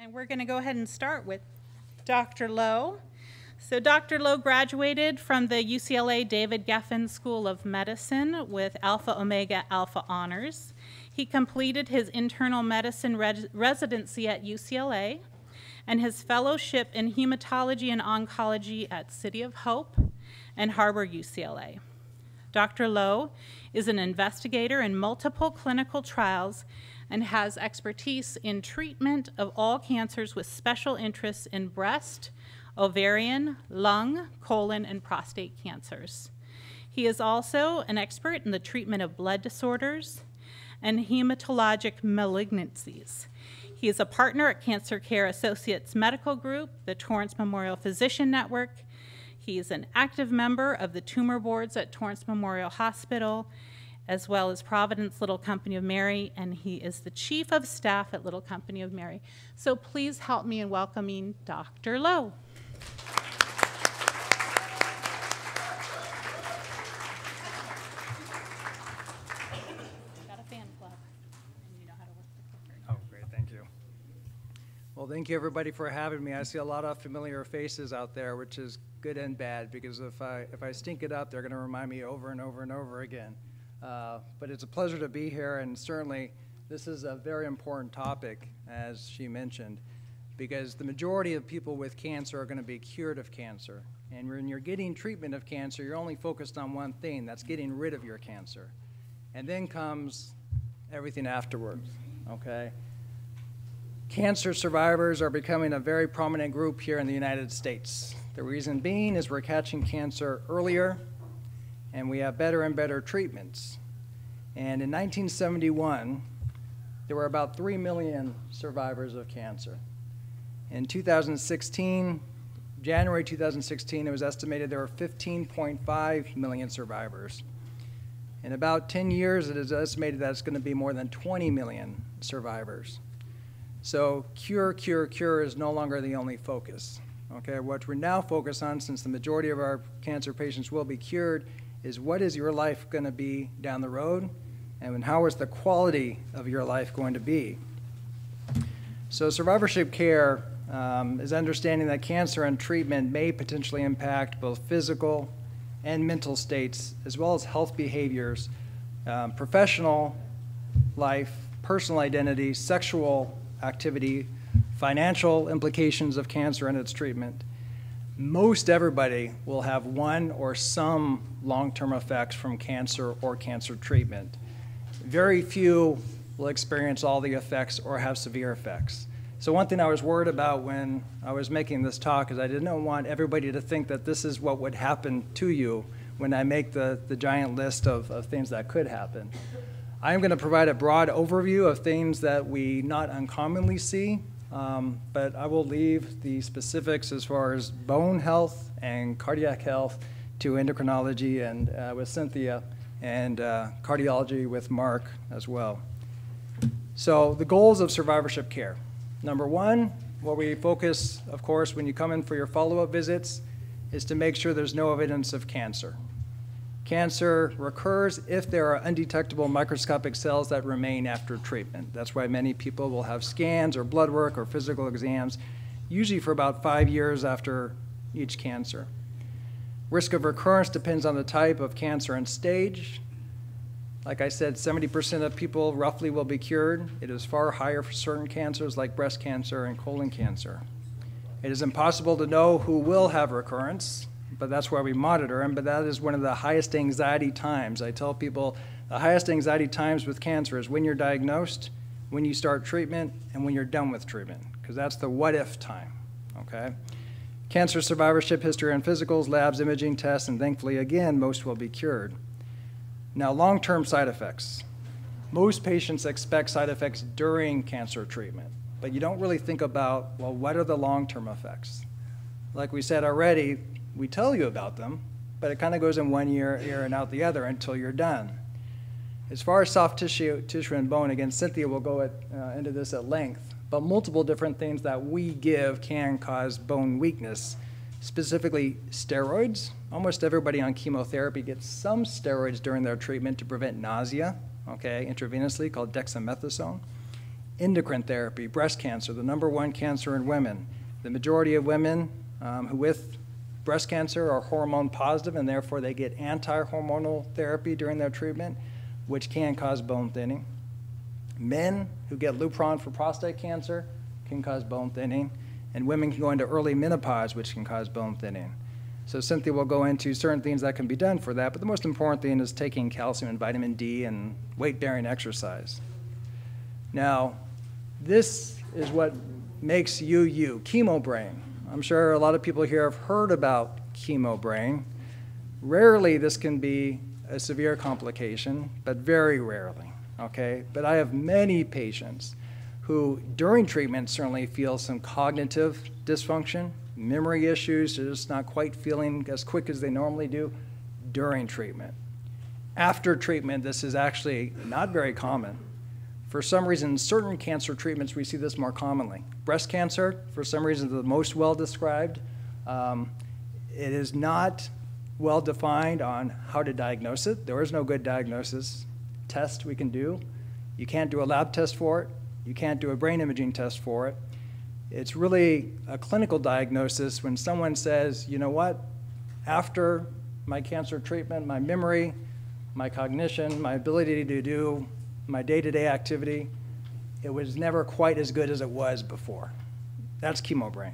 And we're going to go ahead and start with Dr. Lowe. So Dr. Lowe graduated from the UCLA David Geffen School of Medicine with Alpha Omega Alpha honors. He completed his internal medicine residency at UCLA and his fellowship in hematology and oncology at City of Hope and Harbor UCLA. Dr. Lowe is an investigator in multiple clinical trials and has expertise in treatment of all cancers with special interests in breast, ovarian, lung, colon, and prostate cancers. He is also an expert in the treatment of blood disorders and hematologic malignancies. He is a partner at Cancer Care Associates Medical Group, the Torrance Memorial Physician Network. He is an active member of the tumor boards at Torrance Memorial Hospital, as well as Providence Little Company of Mary, and he is the Chief of Staff at Little Company of Mary. So please help me in welcoming Dr. Lowe. Got a fan club, and you know how to work the clicker. Oh, great, thank you. Well, thank you everybody for having me. I see a lot of familiar faces out there, which is good and bad, because if I stink it up, they're going to remind me over and over and over again. But it's a pleasure to be here, and certainly this is a very important topic, as she mentioned, because the majority of people with cancer are going to be cured of cancer. And when you're getting treatment of cancer, you're only focused on one thing, that's getting rid of your cancer. And then comes everything afterwards, okay? Cancer survivors are becoming a very prominent group here in the United States. The reason being is we're catching cancer earlier, and we have better and better treatments. And in 1971, there were about 3 million survivors of cancer. In 2016, January 2016, it was estimated there were 15.5 million survivors. In about 10 years, it is estimated that it's going to be more than 20 million survivors. So cure, cure, cure is no longer the only focus. Okay, what we're now focused on, since the majority of our cancer patients will be cured, is what is your life going to be down the road, and how is the quality of your life going to be? So survivorship care is understanding that cancer and treatment may potentially impact both physical and mental states, as well as health behaviors, professional life, personal identity, sexual activity, financial implications of cancer and its treatment. Most everybody will have one or some long-term effects from cancer or cancer treatment. Very few will experience all the effects or have severe effects. So one thing I was worried about when I was making this talk is I didn't want everybody to think that this is what would happen to you when I make the giant list of things that could happen. I am going to provide a broad overview of things that we not uncommonly see, but I will leave the specifics as far as bone health and cardiac health to endocrinology and with Cynthia, and cardiology with Mark as well. So the goals of survivorship care. Number one, what we focus, of course, when you come in for your follow-up visits, is to make sure there's no evidence of cancer. Cancer recurs if there are undetectable microscopic cells that remain after treatment. That's why many people will have scans or blood work or physical exams, usually for about 5 years after each cancer. Risk of recurrence depends on the type of cancer and stage. Like I said, 70% of people roughly will be cured. It is far higher for certain cancers like breast cancer and colon cancer. It is impossible to know who will have recurrence, but that's why we monitor them. But that is one of the highest anxiety times. I tell people the highest anxiety times with cancer is when you're diagnosed, when you start treatment, and when you're done with treatment, because that's the what if time, okay? Cancer survivorship history and physicals, labs, imaging tests, and thankfully, again, most will be cured. Now, long-term side effects. Most patients expect side effects during cancer treatment, but you don't really think about, well, what are the long-term effects? Like we said already, we tell you about them, but it kind of goes in one ear and out the other until you're done. As far as soft tissue and bone, again, Cynthia will go into this at length, but multiple different things that we give can cause bone weakness, specifically steroids. Almost everybody on chemotherapy gets some steroids during their treatment to prevent nausea, okay, intravenously, called dexamethasone. Endocrine therapy, breast cancer, the #1 cancer in women. The majority of women who with breast cancer are hormone positive, and therefore they get anti-hormonal therapy during their treatment, which can cause bone thinning. Men who get Lupron for prostate cancer can cause bone thinning, and women can go into early menopause, which can cause bone thinning. So Cynthia will go into certain things that can be done for that, but the most important thing is taking calcium and vitamin D and weight-bearing exercise. Now, this is what makes you, chemo brain. I'm sure a lot of people here have heard about chemo brain. Rarely this can be a severe complication, but very rarely, okay? But I have many patients who during treatment certainly feel some cognitive dysfunction, memory issues, they're just not quite feeling as quick as they normally do during treatment. After treatment, this is actually not very common. For some reason, certain cancer treatments, we see this more commonly. Breast cancer, for some reason, the most well described. It is not well defined on how to diagnose it. There is no good diagnosis test we can do. You can't do a lab test for it. You can't do a brain imaging test for it. It's really a clinical diagnosis when someone says, you know what, after my cancer treatment, my memory, my cognition, my ability to do my day-to-day activity, it was never quite as good as it was before. That's chemo brain.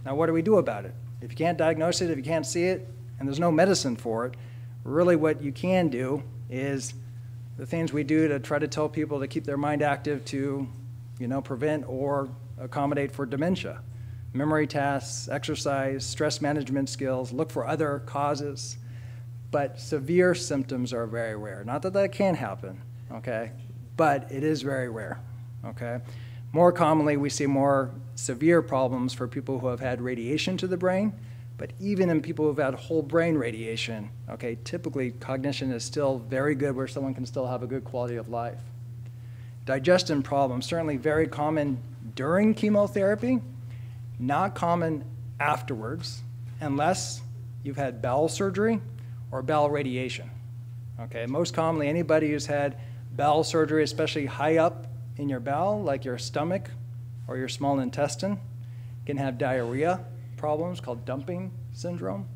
Now what do we do about it? If you can't diagnose it, if you can't see it, and there's no medicine for it, really what you can do is the things we do to try to tell people to keep their mind active to, prevent or accommodate for dementia. Memory tasks, exercise, stress management skills, look for other causes. But severe symptoms are very rare. Not that that can't happen, okay? But it is very rare, okay? More commonly, we see more severe problems for people who have had radiation to the brain, but even in people who've had whole brain radiation, okay, typically cognition is still very good where someone can still have a good quality of life. Digestion problems, certainly very common during chemotherapy, not common afterwards, unless you've had bowel surgery or bowel radiation. Okay, most commonly anybody who's had bowel surgery, especially high up in your bowel, like your stomach or your small intestine, can have diarrhea problems called dumping syndrome.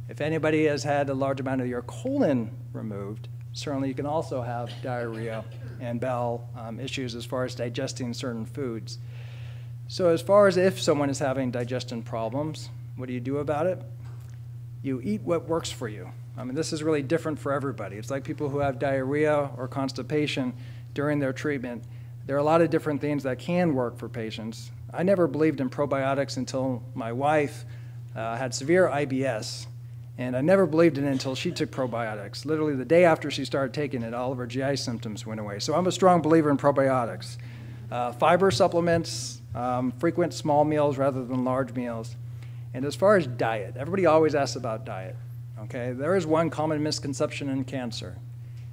If anybody has had a large amount of your colon removed, certainly you can also have diarrhea and bowel issues as far as digesting certain foods. So as far as if someone is having digestion problems, what do you do about it? You eat what works for you. I mean, this is really different for everybody. It's like people who have diarrhea or constipation during their treatment. There are a lot of different things that can work for patients. I never believed in probiotics until my wife had severe IBS, and I never believed in it until she took probiotics. Literally the day after she started taking it, all of her GI symptoms went away. So I'm a strong believer in probiotics. Fiber supplements, frequent small meals rather than large meals. And as far as diet, everybody always asks about diet. Okay, there is one common misconception in cancer.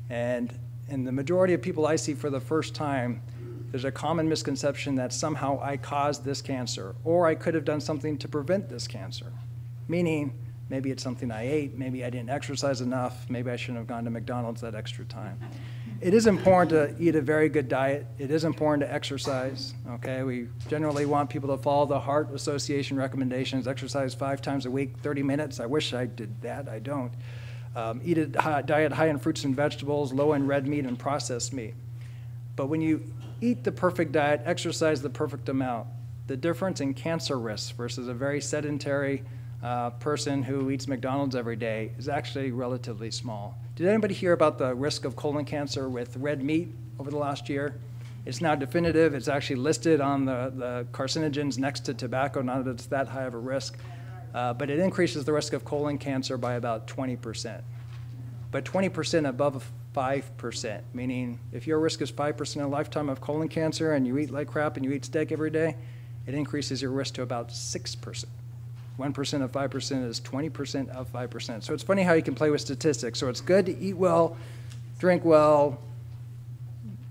And in the majority of people I see for the first time, there's a common misconception that somehow I caused this cancer, or I could have done something to prevent this cancer. Meaning, maybe it's something I ate, maybe I didn't exercise enough, maybe I shouldn't have gone to McDonald's that extra time. It is important to eat a very good diet. It is important to exercise, okay? We generally want people to follow the Heart Association recommendations, exercise 5 times a week, 30 minutes. I wish I did that, I don't. Eat a diet high in fruits and vegetables, low in red meat and processed meat. But when you eat the perfect diet, exercise the perfect amount, the difference in cancer risk versus a very sedentary person who eats McDonald's every day is actually relatively small. Did anybody hear about the risk of colon cancer with red meat over the last year? It's now definitive. It's actually listed on the carcinogens next to tobacco, not that it's that high of a risk, but it increases the risk of colon cancer by about 20%. But 20% above 5%, meaning if your risk is 5% in a lifetime of colon cancer and you eat like crap and you eat steak every day, it increases your risk to about 6%. 1% of 5% is 20% of 5%. So it's funny how you can play with statistics. So it's good to eat well, drink well,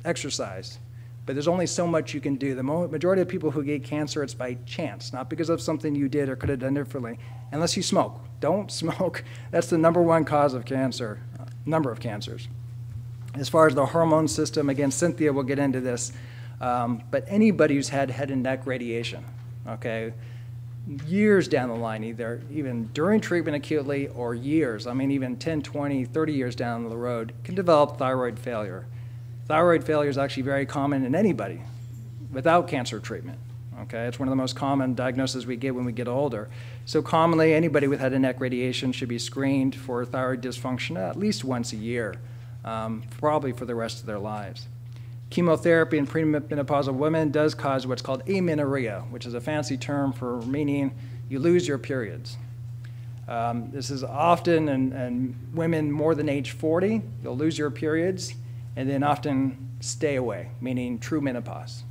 exercise. But there's only so much you can do. The majority of people who get cancer, it's by chance, not because of something you did or could have done differently, unless you smoke. Don't smoke. That's the #1 cause of cancer, number of cancers. As far as the hormone system, again, Cynthia will get into this. But anybody who's had head and neck radiation, okay, years down the line, either even during treatment acutely or years, I mean even 10, 20, 30 years down the road, can develop thyroid failure. Thyroid failure is actually very common in anybody without cancer treatment. Okay, it's one of the most common diagnoses we get when we get older. So commonly, anybody with head and neck radiation should be screened for thyroid dysfunction at least once a year, probably for the rest of their lives. Chemotherapy in premenopausal women does cause what's called amenorrhea, which is a fancy term for meaning you lose your periods. This is often in women more than age 40, you'll lose your periods and then often stay away, meaning true menopause.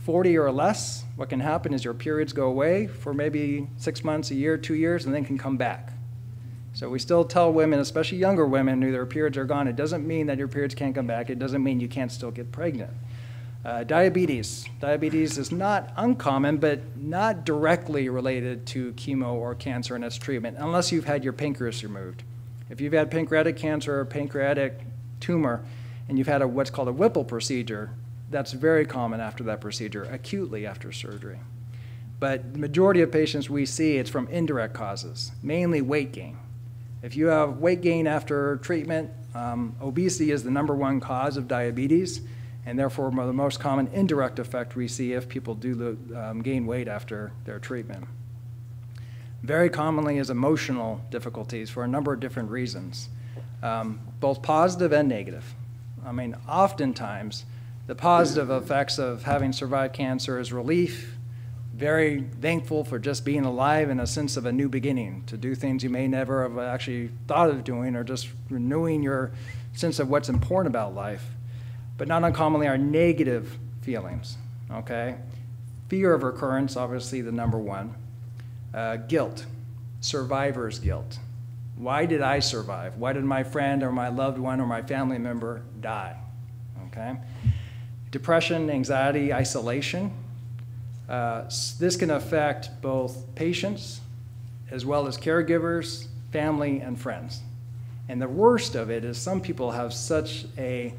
40 or less, what can happen is your periods go away for maybe 6 months, a year, 2 years, and then can come back. So we still tell women, especially younger women, who their periods are gone, it doesn't mean that your periods can't come back. It doesn't mean you can't still get pregnant. Diabetes. Diabetes is not uncommon, but not directly related to chemo or cancer and its treatment, unless you've had your pancreas removed. If you've had pancreatic cancer or pancreatic tumor, and you've had what's called a Whipple procedure, that's very common after that procedure, acutely after surgery. But the majority of patients we see, it's from indirect causes, mainly weight gain. If you have weight gain after treatment, obesity is the #1 cause of diabetes, and therefore the most common indirect effect we see if people do gain weight after their treatment. Very commonly is emotional difficulties for a number of different reasons, both positive and negative. I mean, oftentimes, the positive effects of having survived cancer is relief, very thankful for just being alive and a sense of a new beginning, to do things you may never have actually thought of doing, or just renewing your sense of what's important about life. But not uncommonly are negative feelings, okay? Fear of recurrence, obviously the #1. Guilt, survivor's guilt. Why did I survive? Why did my friend or my loved one or my family member die, okay? Depression, anxiety, isolation. This can affect both patients as well as caregivers, family, and friends. And the worst of it is some people have such a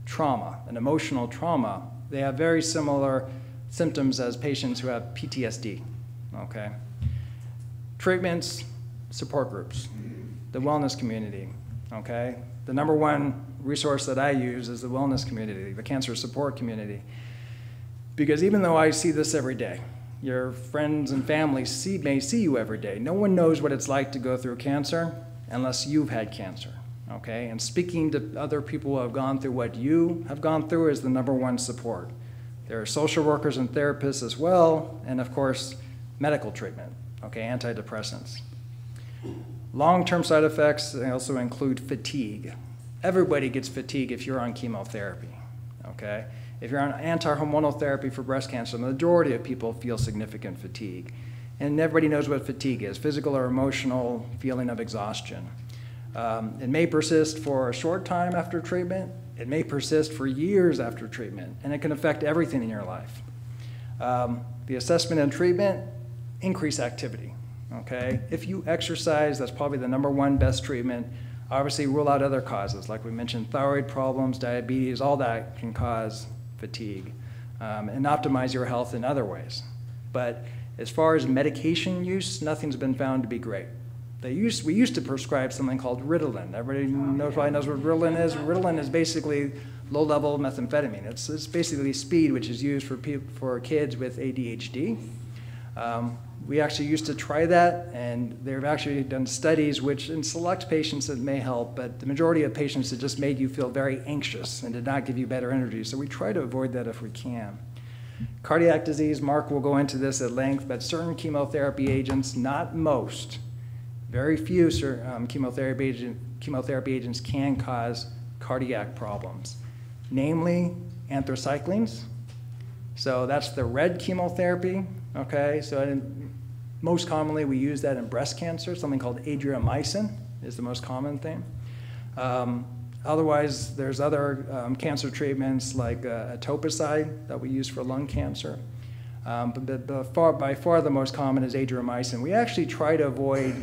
trauma, an emotional trauma. They have very similar symptoms as patients who have PTSD, okay? Treatments, support groups, the wellness community, okay? The #1 resource that I use is the wellness community, the cancer support community. Because even though I see this every day, your friends and family may see you every day. No one knows what it's like to go through cancer unless you've had cancer, okay? And speaking to other people who have gone through what you have gone through is the #1 support. There are social workers and therapists as well, and of course, medical treatment, okay, antidepressants. Long-term side effects also include fatigue. Everybody gets fatigue if you're on chemotherapy, okay? If you're on anti-hormonal therapy for breast cancer, the majority of people feel significant fatigue. And everybody knows what fatigue is, physical or emotional feeling of exhaustion. It may persist for a short time after treatment. It may persist for years after treatment, and it can affect everything in your life. The assessment and treatment, increase activity, okay? If you exercise, that's probably the #1 best treatment. Obviously, rule out other causes, like we mentioned, thyroid problems, diabetes, all that can cause fatigue, and optimize your health in other ways. But as far as medication use, nothing's been found to be great. We used to prescribe something called Ritalin. Everybody probably knows what Ritalin is. Ritalin is basically low-level methamphetamine. It's basically speed, which is used for kids with ADHD. We actually used to try that, and they've actually done studies which in select patients it may help, but the majority of patients it just made you feel very anxious and did not give you better energy. So we try to avoid that if we can. Cardiac disease, Mark will go into this at length, but certain chemotherapy agents, not most, very few chemotherapy agents can cause cardiac problems, namely anthracyclines. So that's the red chemotherapy, okay? So most commonly we use that in breast cancer. Something called adriamycin is the most common thing. Otherwise, there's other cancer treatments like etoposide that we use for lung cancer. But by far the most common is adriamycin. We actually try to avoid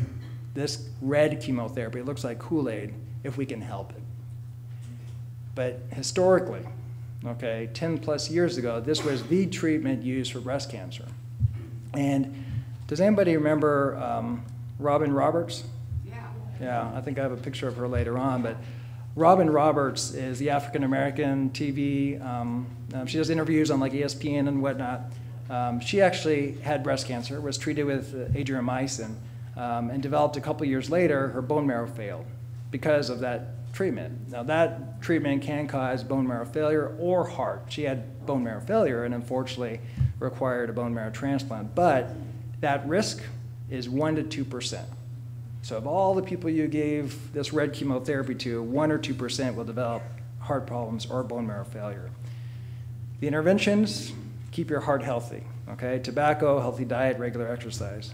this red chemotherapy. It looks like Kool-Aid if we can help it. But historically, okay, 10 plus years ago, this was the treatment used for breast cancer. And does anybody remember Robin Roberts? Yeah, I think I have a picture of her later on, but Robin Roberts is the African-American TV, she does interviews on like ESPN and whatnot. She actually had breast cancer, was treated with adriamycin, and developed a couple years later, her bone marrow failed because of that treatment. Now that treatment can cause bone marrow failure or heart. She had bone marrow failure and unfortunately required a bone marrow transplant, but that risk is 1% to 2%. So of all the people you gave this red chemotherapy to, 1% or 2% will develop heart problems or bone marrow failure. The interventions, keep your heart healthy, okay? Tobacco, healthy diet, regular exercise.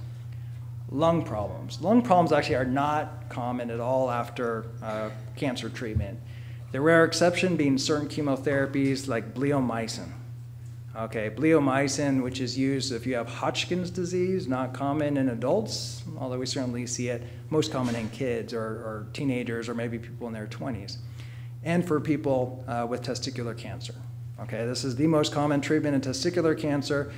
Lung problems. Lung problems actually are not common at all after cancer treatment. The rare exception being certain chemotherapies like bleomycin. Okay, bleomycin, which is used if you have Hodgkin's disease, not common in adults, although we certainly see it most common in kids or teenagers or maybe people in their 20s, and for people with testicular cancer. Okay, this is the most common treatment in testicular cancer,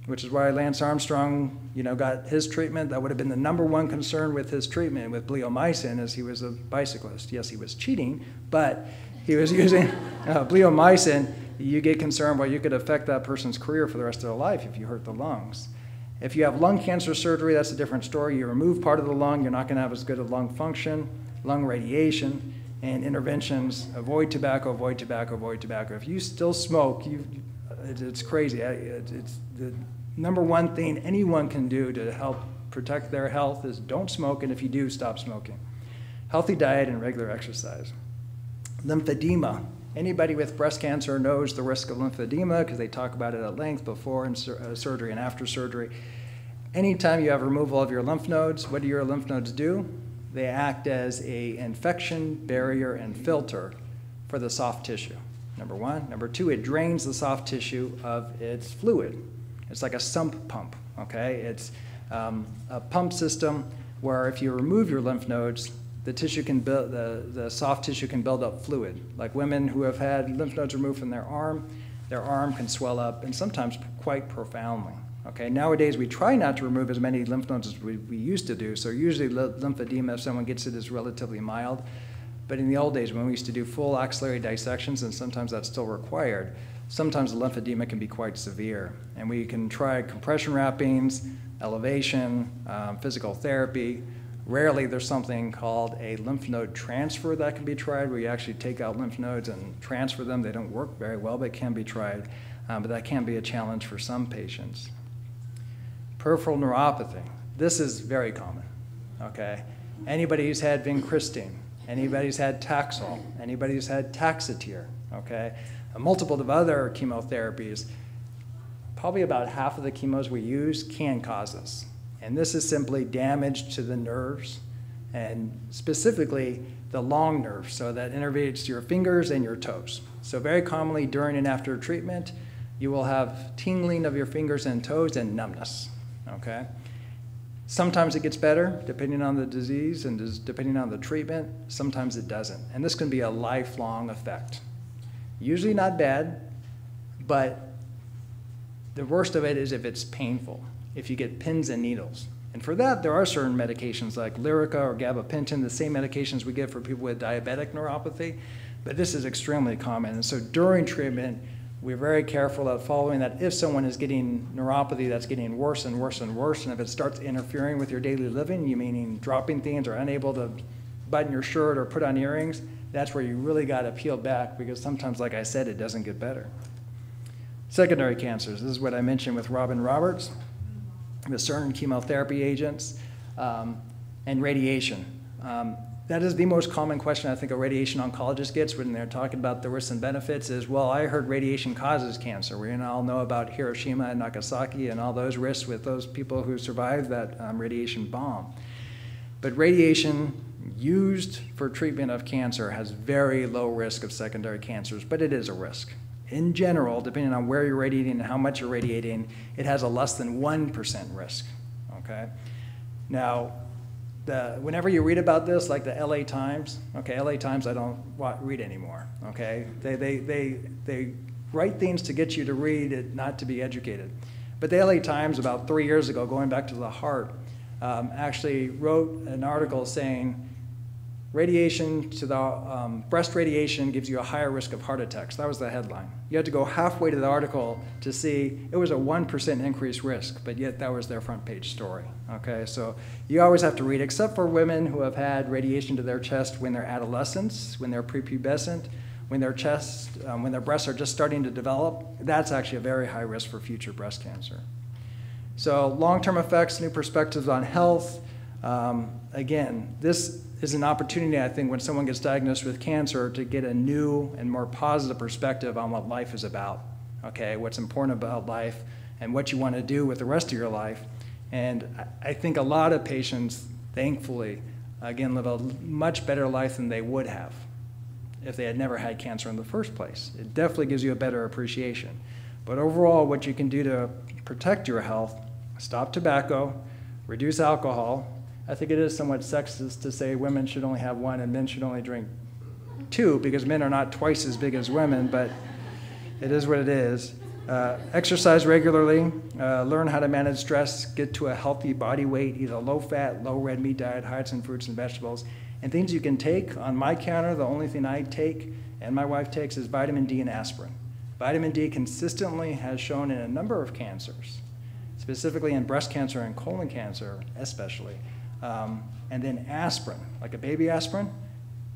which is why Lance Armstrong, got his treatment. That would have been the #1 concern with his treatment with bleomycin, as he was a bicyclist. Yes, he was cheating, but he was using bleomycin. You get concerned, well, you could affect that person's career for the rest of their life if you hurt the lungs. If you have lung cancer surgery, that's a different story. You remove part of the lung, you're not going to have as good a lung function, lung radiation, and interventions. Avoid tobacco, avoid tobacco, avoid tobacco. If you still smoke, it's crazy. It's the #1 thing anyone can do to help protect their health is don't smoke, and if you do, stop smoking. Healthy diet and regular exercise. Lymphedema. Anybody with breast cancer knows the risk of lymphedema because they talk about it at length before and surgery and after surgery. Anytime you have removal of your lymph nodes, what do your lymph nodes do? They act as an infection barrier and filter for the soft tissue, #1. #2, it drains the soft tissue of its fluid. It's like a sump pump, okay? It's a pump system where if you remove your lymph nodes, the tissue can build, the soft tissue can build up fluid. Like women who have had lymph nodes removed from their arm can swell up, and sometimes quite profoundly. Okay, nowadays we try not to remove as many lymph nodes as we used to do, so usually lymphedema, if someone gets it, is relatively mild. But in the old days when we used to do full axillary dissections, and sometimes that's still required, sometimes the lymphedema can be quite severe. And we can try compression wrappings, elevation, physical therapy. Rarely there's something called a lymph node transfer that can be tried, where you actually take out lymph nodes and transfer them. They don't work very well, but it can be tried. But that can be a challenge for some patients. Peripheral neuropathy. This is very common, okay? Anybody who's had vincristine, anybody who's had Taxol, anybody who's had Taxotere, okay? Multiple of other chemotherapies, probably about half of the chemos we use can cause this. And this is simply damage to the nerves, and specifically the long nerve, so that innervates your fingers and your toes. So very commonly during and after treatment, you will have tingling of your fingers and toes and numbness, okay? Sometimes it gets better depending on the disease and depending on the treatment. Sometimes it doesn't. And this can be a lifelong effect. Usually not bad, but the worst of it is if it's painful, if you get pins and needles. And for that, there are certain medications like Lyrica or gabapentin, the same medications we give for people with diabetic neuropathy, but this is extremely common. And so during treatment, we're very careful of following that if someone is getting neuropathy that's getting worse and worse and worse, and if it starts interfering with your daily living, you meaning dropping things or unable to button your shirt or put on earrings, that's where you really got to peel back, because sometimes, like I said, it doesn't get better. Secondary cancers, this is what I mentioned with Robin Roberts, with certain chemotherapy agents, and radiation. That is the most common question I think a radiation oncologist gets when they're talking about the risks and benefits is, well, I heard radiation causes cancer. We all know about Hiroshima and Nagasaki and all those risks with those people who survived that radiation bomb. But radiation used for treatment of cancer has very low risk of secondary cancers, but it is a risk. In general, depending on where you're radiating and how much you're radiating, it has a less than 1% risk, okay? Now, whenever you read about this, like the LA Times, okay, LA Times I don't read anymore, okay? They write things to get you to read it, not to be educated. But the LA Times about 3 years ago, going back to the heart, actually wrote an article saying radiation to the breast radiation gives you a higher risk of heart attacks. That was the headline. You had to go halfway to the article to see it was a 1% increased risk, but yet that was their front page story. Okay, so you always have to read, except for women who have had radiation to their chest when they're adolescents, when they're prepubescent, when their when their breasts are just starting to develop. That's actually a very high risk for future breast cancer. So long-term effects, new perspectives on health. Again, this is an opportunity, I think, when someone gets diagnosed with cancer to get a new and more positive perspective on what life is about, okay, what's important about life and what you want to do with the rest of your life. And I think a lot of patients, thankfully, again, live a much better life than they would have if they had never had cancer in the first place. It definitely gives you a better appreciation. But overall, what you can do to protect your health, stop tobacco, reduce alcohol. I think it is somewhat sexist to say women should only have one and men should only drink two, because men are not twice as big as women, but it is what it is. Exercise regularly, learn how to manage stress, get to a healthy body weight, eat a low-fat, low-red meat diet, high in fruits and vegetables, and things you can take. On my counter, the only thing I take and my wife takes is vitamin D and aspirin. Vitamin D consistently has shown in a number of cancers, specifically in breast cancer and colon cancer especially, and then aspirin, like a baby aspirin,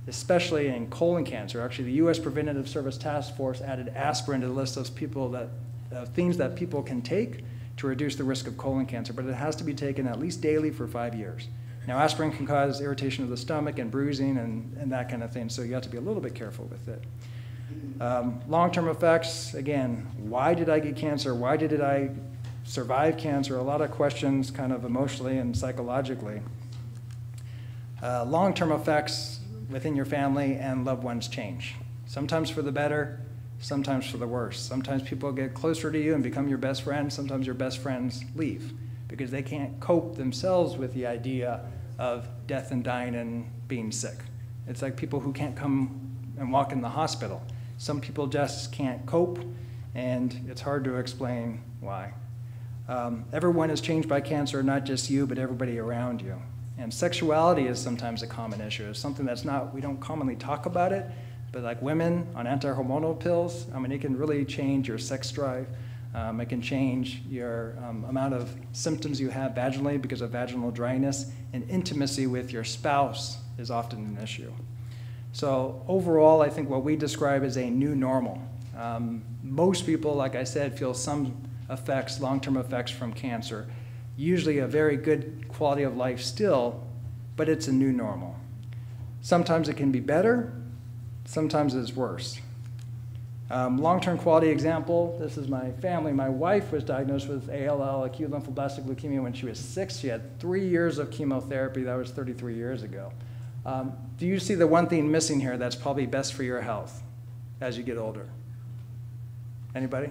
especially in colon cancer. Actually, the U.S. Preventative Service Task Force added aspirin to the list of things that people can take to reduce the risk of colon cancer, but it has to be taken at least daily for 5 years. Now, aspirin can cause irritation of the stomach and bruising and that kind of thing, so you have to be a little bit careful with it. Long-term effects, again, why did I get cancer? Why did I survive cancer? A lot of questions kind of emotionally and psychologically. Long-term effects within your family and loved ones change. Sometimes for the better, sometimes for the worse. Sometimes people get closer to you and become your best friends. Sometimes your best friends leave because they can't cope themselves with the idea of death and dying and being sick. It's like people who can't come and walk in the hospital. Some people just can't cope, and it's hard to explain why. Everyone is changed by cancer, not just you, but everybody around you. And sexuality is sometimes a common issue. It's something that's not, we don't commonly talk about it, but like women on anti-hormonal pills, I mean, it can really change your sex drive. It can change your amount of symptoms you have vaginally because of vaginal dryness, and intimacy with your spouse is often an issue. So overall, I think what we describe as a new normal. Most people, like I said, feel some effects, long-term effects from cancer. Usually a very good quality of life still, but it's a new normal. Sometimes it can be better, sometimes it's worse. Long-term quality example, this is my family. My wife was diagnosed with ALL, acute lymphoblastic leukemia, when she was 6. She had 3 years of chemotherapy. That was 33 years ago. Do you see the one thing missing here that's probably best for your health as you get older? Anybody?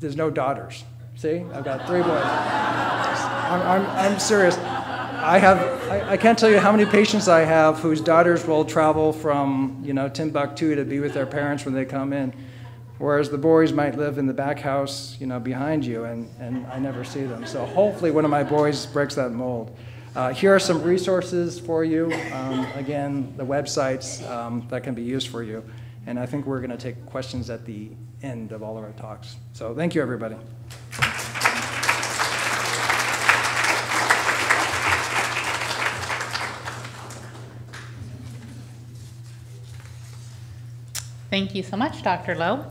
There's no daughters. See, I've got 3 boys. I'm serious. I can't tell you how many patients I have whose daughters will travel from, Timbuktu to be with their parents when they come in, whereas the boys might live in the back house, behind you, and I never see them. So hopefully one of my boys breaks that mold. Here are some resources for you. Again, the websites that can be used for you. And I think we're going to take questions at the end of all of our talks. So thank you, everybody. Thank you so much, Dr. Lowe.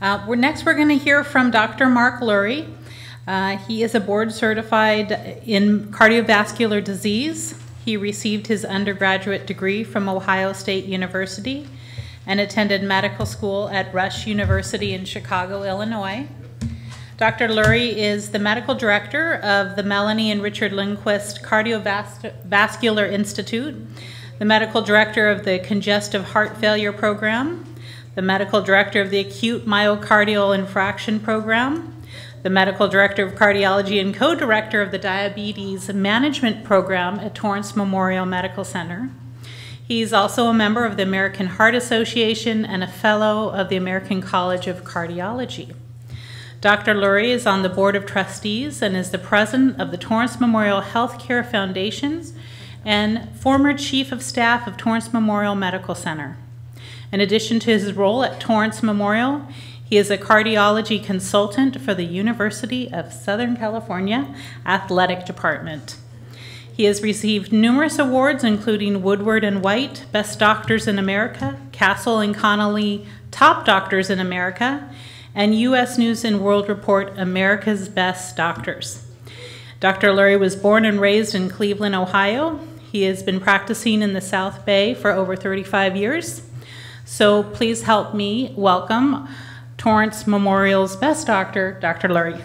Next, we're going to hear from Dr. Mark Lurie. He is a board certified in cardiovascular disease. He received his undergraduate degree from Ohio State University and attended medical school at Rush University in Chicago, Illinois. Dr. Lurie is the medical director of the Melanie and Richard Lindquist Cardiovascular Institute, the medical director of the Congestive Heart Failure Program, the medical director of the Acute Myocardial Infarction Program, the Medical Director of Cardiology and Co-Director of the Diabetes Management Program at Torrance Memorial Medical Center. He's also a member of the American Heart Association and a fellow of the American College of Cardiology. Dr. Lurie is on the Board of Trustees and is the president of the Torrance Memorial Healthcare Foundations and former Chief of Staff of Torrance Memorial Medical Center. In addition to his role at Torrance Memorial, he is a cardiology consultant for the University of Southern California Athletic Department. He has received numerous awards, including Woodward and White, Best Doctors in America, Castle and Connolly, Top Doctors in America, and U.S. News and World Report, America's Best Doctors. Dr. Lurie was born and raised in Cleveland, Ohio. He has been practicing in the South Bay for over 35 years. So please help me welcome Torrance Memorial's best doctor, Dr. Lurie.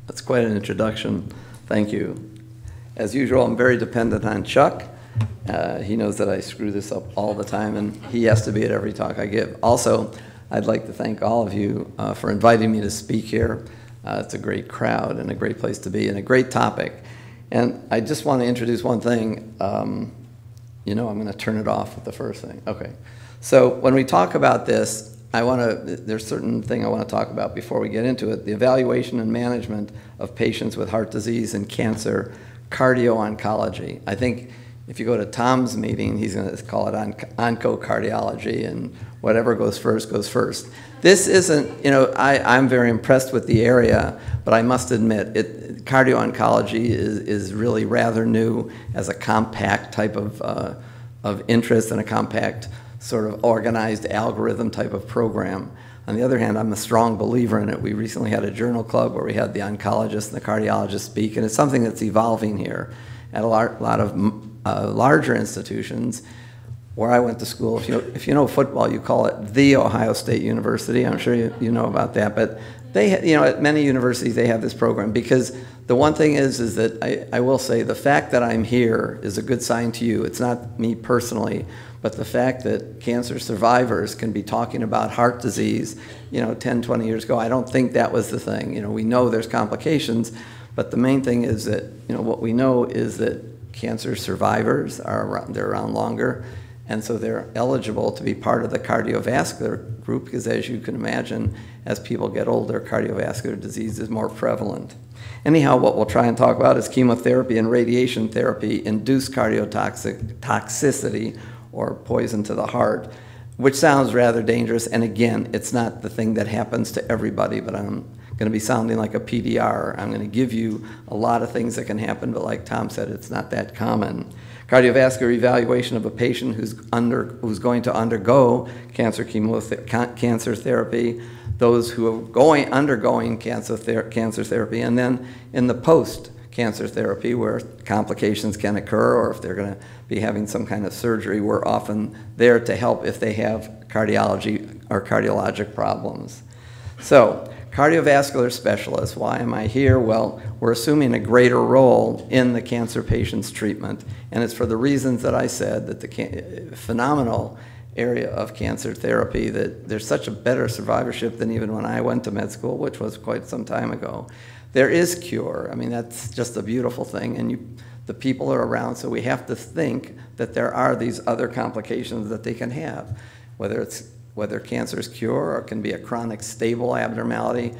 That's quite an introduction. Thank you. As usual, I'm very dependent on Chuck. He knows that I screw this up all the time, and he has to be at every talk I give. Also, I'd like to thank all of you for inviting me to speak here. It's a great crowd and a great place to be and a great topic. And I just want to introduce one thing. You know, I'm going to turn it off with the first thing. Okay. So when we talk about this, there's a certain thing I want to talk about before we get into it. The evaluation and management of patients with heart disease and cancer, cardio-oncology. I think if you go to Tom's meeting, he's going to call it onco-cardiology, and whatever goes first goes first. This isn't, you know, I'm very impressed with the area, but I must admit, cardio-oncology is really rather new as a compact type of interest and a compact sort of organized algorithm type of program. On the other hand, I'm a strong believer in it. We recently had a journal club where we had the oncologist and the cardiologist speak, and it's something that's evolving here at a lot of larger institutions. Where I went to school, if you know football, you call it the Ohio State University. I'm sure you know about that, but they, you know, at many universities they have this program, because the one thing is that I will say the fact that I'm here is a good sign to you. It's not me personally, but the fact that cancer survivors can be talking about heart disease, you know, 10, 20 years ago, I don't think that was the thing. You know, we know there's complications, but the main thing is that, you know, what we know is that cancer survivors they're around longer, and so they're eligible to be part of the cardiovascular group, because as you can imagine, as people get older, cardiovascular disease is more prevalent. Anyhow, what we'll try and talk about is chemotherapy and radiation therapy induced cardiotoxicity, or poison to the heart, which sounds rather dangerous. And again, it's not the thing that happens to everybody, but I'm going to be sounding like a PDR. I'm going to give you a lot of things that can happen, but like Tom said, it's not that common. Cardiovascular evaluation of a patient who's going to undergo cancer therapy, those who are undergoing cancer therapy, and then in the post-cancer therapy where complications can occur, or if they're going to be having some kind of surgery, we're often there to help if they have cardiology or cardiologic problems. So, cardiovascular specialists, why am I here? Well, we're assuming a greater role in the cancer patient's treatment, and it's for the reasons that I said, that the phenomenal area of cancer therapy, that there's such a better survivorship than even when I went to med school, which was quite some time ago. There is cure. I mean, that's just a beautiful thing, and the people are around, so we have to think that there are these other complications that they can have, whether cancer is cure or can be a chronic stable abnormality.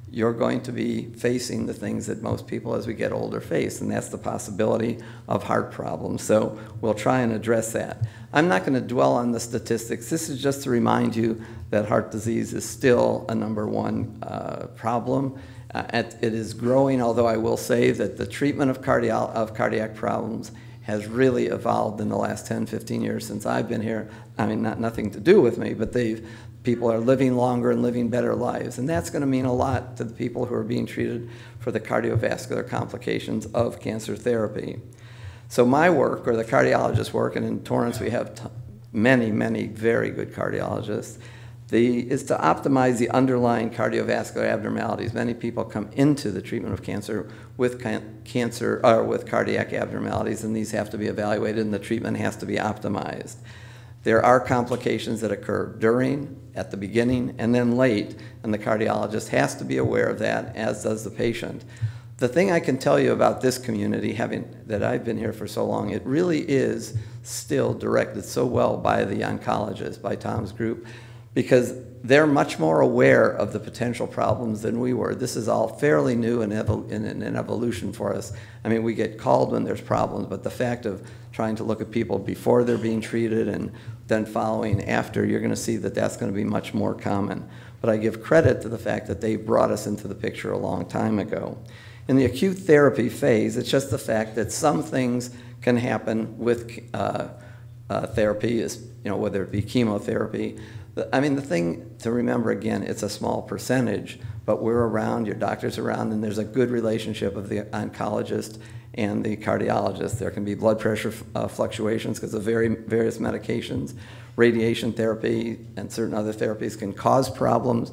You're going to be facing the things that most people as we get older face, and that's the possibility of heart problems. So we'll try and address that. I'm not going to dwell on the statistics. This is just to remind you that heart disease is still a #1 problem. It is growing, although I will say that the treatment of cardiac problems has really evolved in the last 10, 15 years since I've been here. I mean, nothing to do with me, but people are living longer and living better lives, and that's going to mean a lot to the people who are being treated for the cardiovascular complications of cancer therapy. So my work, or the cardiologist's work, and in Torrance we have many, many very good cardiologists. is to optimize the underlying cardiovascular abnormalities. Many people come into the treatment of cancer with with cardiac abnormalities, and these have to be evaluated, and the treatment has to be optimized. There are complications that occur during, at the beginning, and then late, and the cardiologist has to be aware of that, as does the patient. The thing I can tell you about this community, that I've been here for so long, it really is still directed so well by the oncologist, by Tom's group, because they're much more aware of the potential problems than we were. This is all fairly new and an evolution for us. I mean, we get called when there's problems, but the fact of trying to look at people before they're being treated and then following after, you're going to see that that's going to be much more common. But I give credit to the fact that they brought us into the picture a long time ago. In the acute therapy phase, it's just the fact that some things can happen with therapy, whether it be chemotherapy. I mean, the thing to remember, again, it's a small percentage, but we're around, your doctor's around, and there's a good relationship of the oncologist and the cardiologist. There can be blood pressure fluctuations because of various medications. Radiation therapy and certain other therapies can cause problems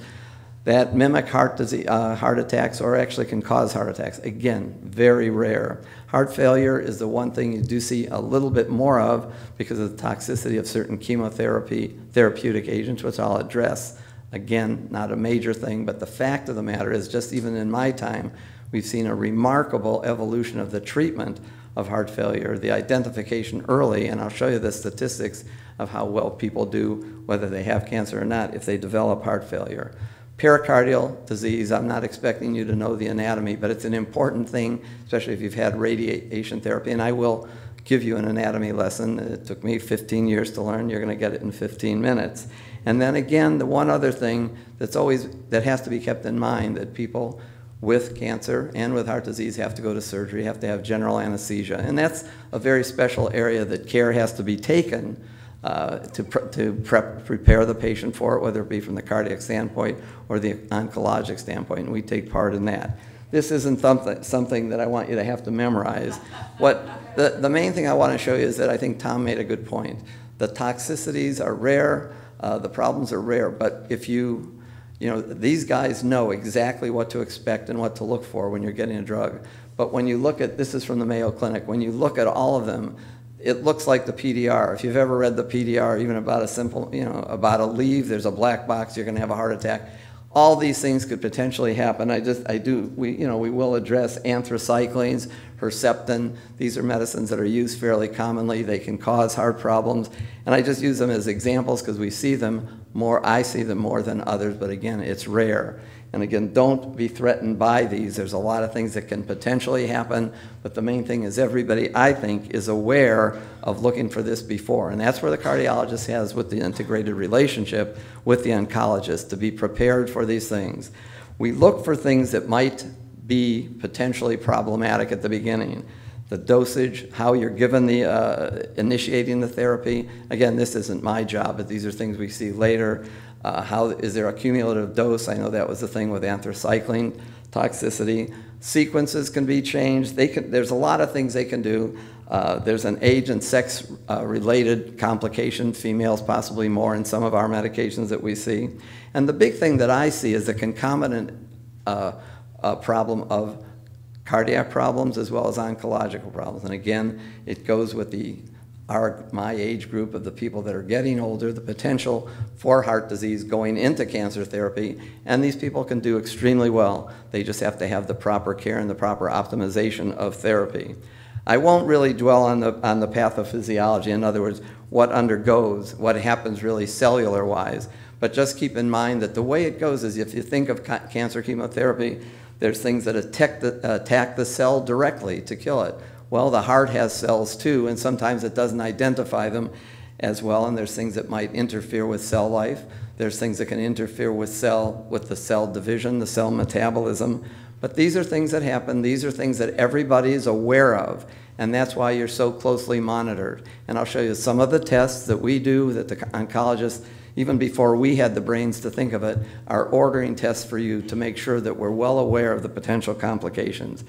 that mimic heart attacks, or actually can cause heart attacks. Again, very rare. Heart failure is the one thing you do see a little bit more of because of the toxicity of certain therapeutic agents, which I'll address. Again, not a major thing, but the fact of the matter is, just even in my time, we've seen a remarkable evolution of the treatment of heart failure, the identification early, and I'll show you the statistics of how well people do, whether they have cancer or not, if they develop heart failure. Pericardial disease, I'm not expecting you to know the anatomy, but it's an important thing, especially if you've had radiation therapy, and I will give you an anatomy lesson. It took me 15 years to learn. You're going to get it in 15 minutes. And then again, the one other thing that has to be kept in mind, that people with cancer and with heart disease have to go to surgery, have to have general anesthesia, and that's a very special area that care has to be taken to prepare the patient for it, whether it be from the cardiac standpoint or the oncologic standpoint, and we take part in that. This isn't something that I want you to have to memorize. The main thing I want to show you is that I think Tom made a good point. The toxicities are rare, the problems are rare, but if these guys know exactly what to expect and what to look for when you're getting a drug. But when you look at, this is from the Mayo Clinic, when you look at all of them, it looks like the PDR. If you've ever read the PDR, even about a simple, about a leave, there's a black box, you're going to have a heart attack. All these things could potentially happen. We will address anthracyclines, Herceptin. These are medicines that are used fairly commonly. They can cause heart problems. And I just use them as examples because we see them more, I see them more than others, but again, it's rare. And again, don't be threatened by these. There's a lot of things that can potentially happen, but the main thing is everybody, I think, is aware of looking for this before. And that's where the cardiologist has with the integrated relationship with the oncologist, to be prepared for these things. We look for things that might be potentially problematic at the beginning. The dosage, how you're given initiating the therapy. Again, this isn't my job, but these are things we see later. Is there a cumulative dose? I know that was the thing with anthracycline toxicity. Sequences can be changed. There's a lot of things they can do. There's an age and sex related complication, females possibly more in some of our medications that we see. And the big thing that I see is the concomitant problem of cardiac problems as well as oncological problems. And again, it goes with my age group of the people that are getting older, the potential for heart disease going into cancer therapy, and these people can do extremely well. They just have to have the proper care and the proper optimization of therapy. I won't really dwell on the pathophysiology, in other words, what happens really cellular-wise, but just keep in mind that the way it goes is, if you think of cancer chemotherapy, there's things that attack the cell directly to kill it. Well, the heart has cells too, and sometimes it doesn't identify them as well, and there's things that might interfere with cell life. There's things that can interfere with the cell division, the cell metabolism. But these are things that happen. These are things that everybody is aware of, and that's why you're so closely monitored. And I'll show you some of the tests that we do that the oncologists, even before we had the brains to think of it, are ordering tests for you to make sure that we're well aware of the potential complications.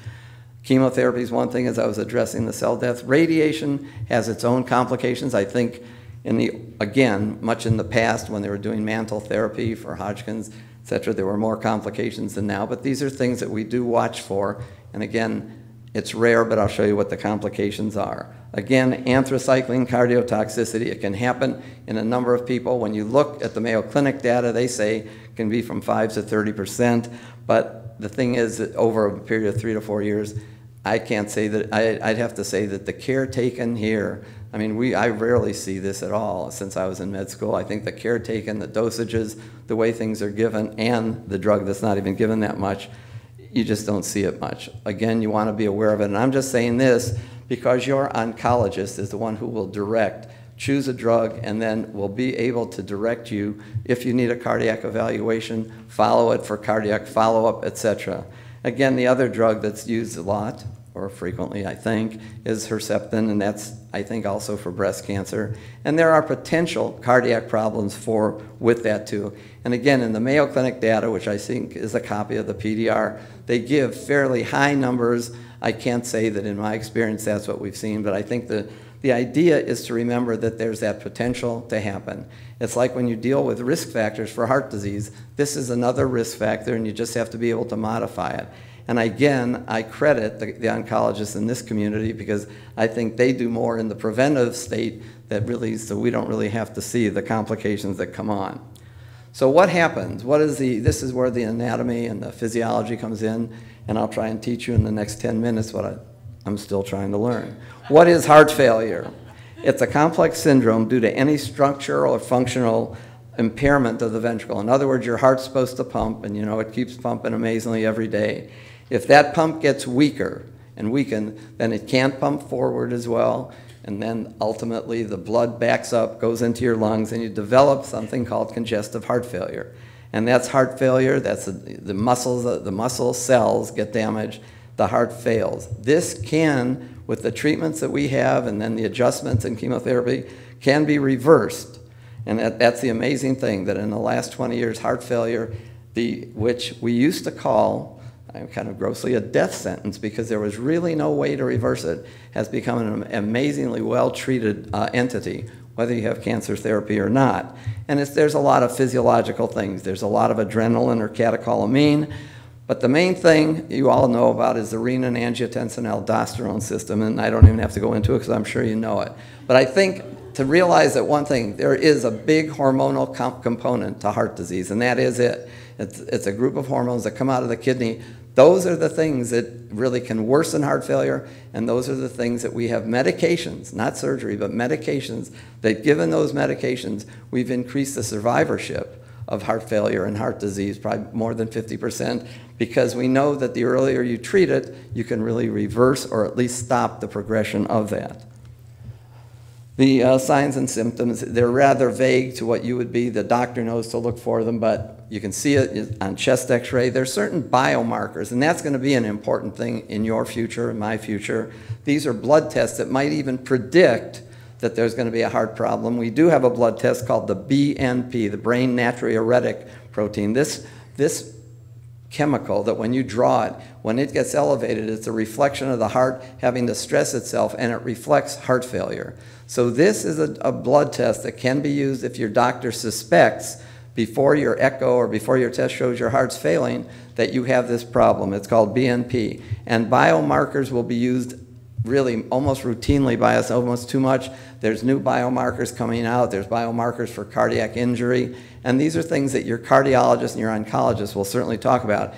Chemotherapy is one thing, as I was addressing the cell death. Radiation has its own complications. I think Again, much in the past when they were doing mantle therapy for Hodgkin's, et cetera, there were more complications than now, but these are things that we do watch for. And again, it's rare, but I'll show you what the complications are. Again, anthracycline cardiotoxicity, it can happen in a number of people. When you look at the Mayo Clinic data, they say it can be from 5 to 30%, but the thing is that over a period of 3 to 4 years, I can't say that, I'd have to say that the care taken here, I mean, I rarely see this at all since I was in med school. I think the care taken, the dosages, the way things are given, and the drug that's not even given that much, you just don't see it much. Again, you want to be aware of it. And I'm just saying this because your oncologist is the one who will choose a drug, and then will be able to direct you if you need a cardiac evaluation, follow it for cardiac follow-up, etc. Again, the other drug that's used a lot, or frequently I think, is Herceptin, and that's I think also for breast cancer. And there are potential cardiac problems with that too. And again, in the Mayo Clinic data, which I think is a copy of the PDR, they give fairly high numbers. I can't say that in my experience that's what we've seen, but I think the idea is to remember that there's that potential to happen. It's like when you deal with risk factors for heart disease, this is another risk factor and you just have to be able to modify it. And again, I credit the oncologists in this community because I think they do more in the preventive state so we don't really have to see the complications that come on. So what happens? This is where the anatomy and the physiology comes in, and I'll try and teach you in the next 10 minutes what I'm still trying to learn. What is heart failure? It's a complex syndrome due to any structural or functional impairment of the ventricle. In other words, your heart's supposed to pump, and you know it keeps pumping amazingly every day. If that pump gets weaker and weakened, then it can't pump forward as well, and then ultimately the blood backs up, goes into your lungs, and you develop something called congestive heart failure. And that's heart failure. That's the muscle cells get damaged. The heart fails. This can, with the treatments that we have and then the adjustments and chemotherapy, can be reversed. And that's the amazing thing, that in the last 20 years, heart failure, which we used to call kind of grossly a death sentence because there was really no way to reverse it, has become an amazingly well-treated entity, whether you have cancer therapy or not. And there's a lot of physiological things. There's a lot of adrenaline or catecholamine, but the main thing you all know about is the renin-angiotensin-aldosterone system, and I don't even have to go into it because I'm sure you know it. But I think to realize that one thing, there is a big hormonal component to heart disease, and that is it. It's a group of hormones that come out of the kidney. Those are the things that really can worsen heart failure, and those are the things that we have medications, not surgery, but medications, that given those medications, we've increased the survivorship of heart failure and heart disease, probably more than 50%, because we know that the earlier you treat it, you can really reverse or at least stop the progression of that. The signs and symptoms, they're rather vague to what you would be. The doctor knows to look for them, but you can see it on chest x-ray. There's certain biomarkers, and that's going to be an important thing in your future, in my future. These are blood tests that might even predict that there's going to be a heart problem. We do have a blood test called the BNP, the brain natriuretic protein. This chemical that when you draw it, when it gets elevated, it's a reflection of the heart having to stress itself, and it reflects heart failure. So this is a blood test that can be used if your doctor suspects before your echo or before your test shows your heart's failing that you have this problem. It's called BNP. And biomarkers will be used really almost routinely by us, almost too much. There's new biomarkers coming out. There's biomarkers for cardiac injury. And these are things that your cardiologist and your oncologist will certainly talk about.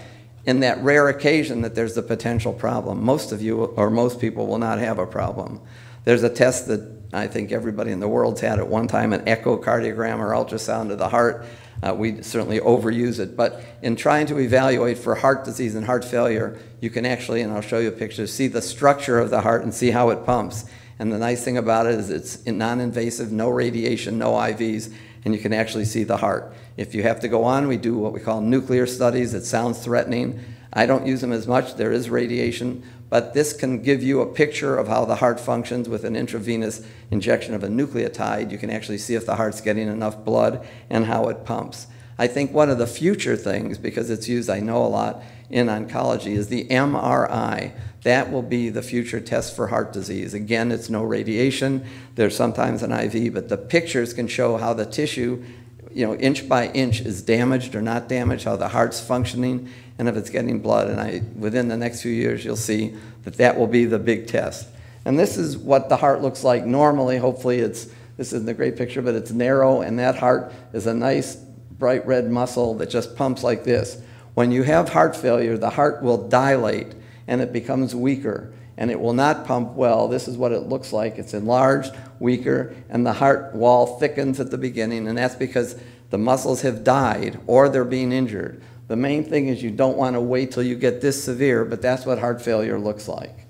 In that rare occasion that there's the potential problem, most of you or most people will not have a problem. There's a test that I think everybody in the world's had at one time, an echocardiogram or ultrasound of the heart. We certainly overuse it, but in trying to evaluate for heart disease and heart failure, you can actually, and I'll show you a picture, see the structure of the heart and see how it pumps. And the nice thing about it is it's non-invasive, no radiation, no IVs, and you can actually see the heart. If you have to go on, we do what we call nuclear studies. It sounds threatening. I don't use them as much. There is radiation, but this can give you a picture of how the heart functions with an intravenous injection of a nucleotide. You can actually see if the heart's getting enough blood and how it pumps. I think one of the future things, because it's used, I know, a lot in oncology, is the MRI. That will be the future test for heart disease. Again, it's no radiation. There's sometimes an IV, but the pictures can show how the tissue, inch by inch is damaged or not damaged, how the heart's functioning, and if it's getting blood. And within the next few years, you'll see that that will be the big test. And this is what the heart looks like normally. Hopefully this isn't a great picture, but it's narrow, and that heart is a nice bright red muscle that just pumps like this. When you have heart failure, the heart will dilate and it becomes weaker, and it will not pump well. This is what it looks like. It's enlarged, weaker, and the heart wall thickens at the beginning, and that's because the muscles have died or they're being injured. The main thing is you don't want to wait till you get this severe, but that's what heart failure looks like.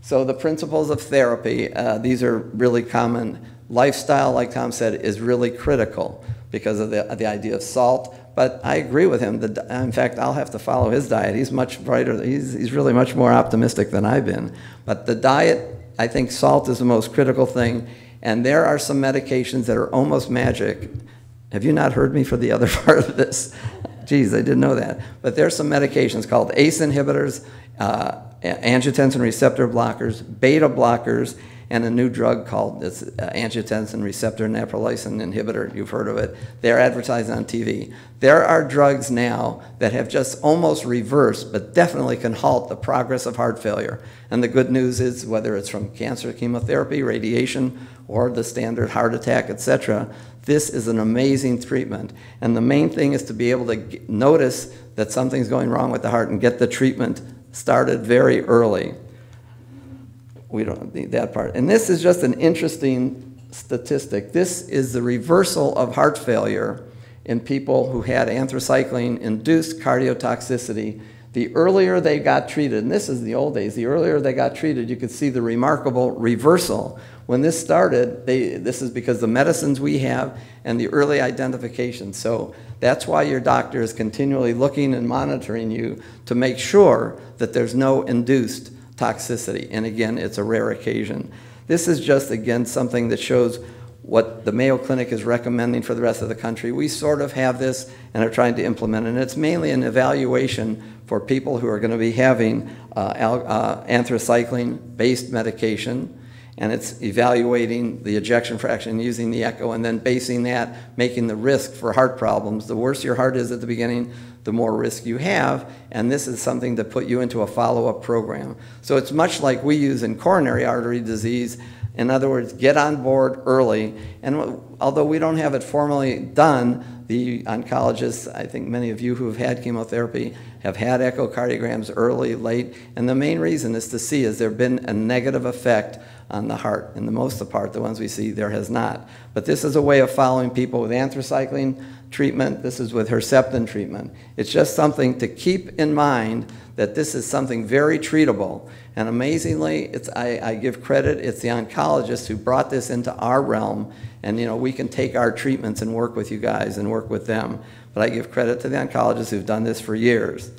So the principles of therapy, these are really common. Lifestyle, like Tom said, is really critical because of the idea of salt. But I agree with him. In fact, I'll have to follow his diet. He's much brighter. He's really much more optimistic than I've been. But the diet, I think salt is the most critical thing. And there are some medications that are almost magic. Have you not heard me for the other part of this? Geez, I didn't know that. But there's some medications called ACE inhibitors, angiotensin receptor blockers, beta blockers, and a new drug called angiotensin receptor neprilysin inhibitor. You've heard of it. They're advertised on TV. There are drugs now that have just almost reversed, but definitely can halt the progress of heart failure. And the good news is, whether it's from cancer, chemotherapy, radiation, or the standard heart attack, etc., this is an amazing treatment. And the main thing is to be able to notice that something's going wrong with the heart and get the treatment started very early. We don't need that part. And this is just an interesting statistic. This is the reversal of heart failure in people who had anthracycline-induced cardiotoxicity. The earlier they got treated, and this is the old days, the earlier they got treated, you could see the remarkable reversal. When this started, this is because the medicines we have and the early identification. So that's why your doctor is continually looking and monitoring you to make sure that there's no induced toxicity. And again, it's a rare occasion. This is just, again, something that shows what the Mayo Clinic is recommending for the rest of the country. We sort of have this and are trying to implement it. And it's mainly an evaluation for people who are going to be having anthracycline-based medication. And it's evaluating the ejection fraction using the echo and then basing that, making the risk for heart problems. The worse your heart is at the beginning, the more risk you have, and this is something to put you into a follow-up program. So it's much like we use in coronary artery disease. In other words, get on board early. And although we don't have it formally done, the oncologists, I think many of you who have had chemotherapy, have had echocardiograms early, late, and the main reason is to see has there been a negative effect on the heart. And the most of the part, the ones we see, there has not. But this is a way of following people with anthracycline treatment. This is with Herceptin treatment. It's just something to keep in mind that this is something very treatable. And amazingly, I give credit, it's the oncologists who brought this into our realm. And we can take our treatments and work with you guys and work with them. But I give credit to the oncologists who've done this for years.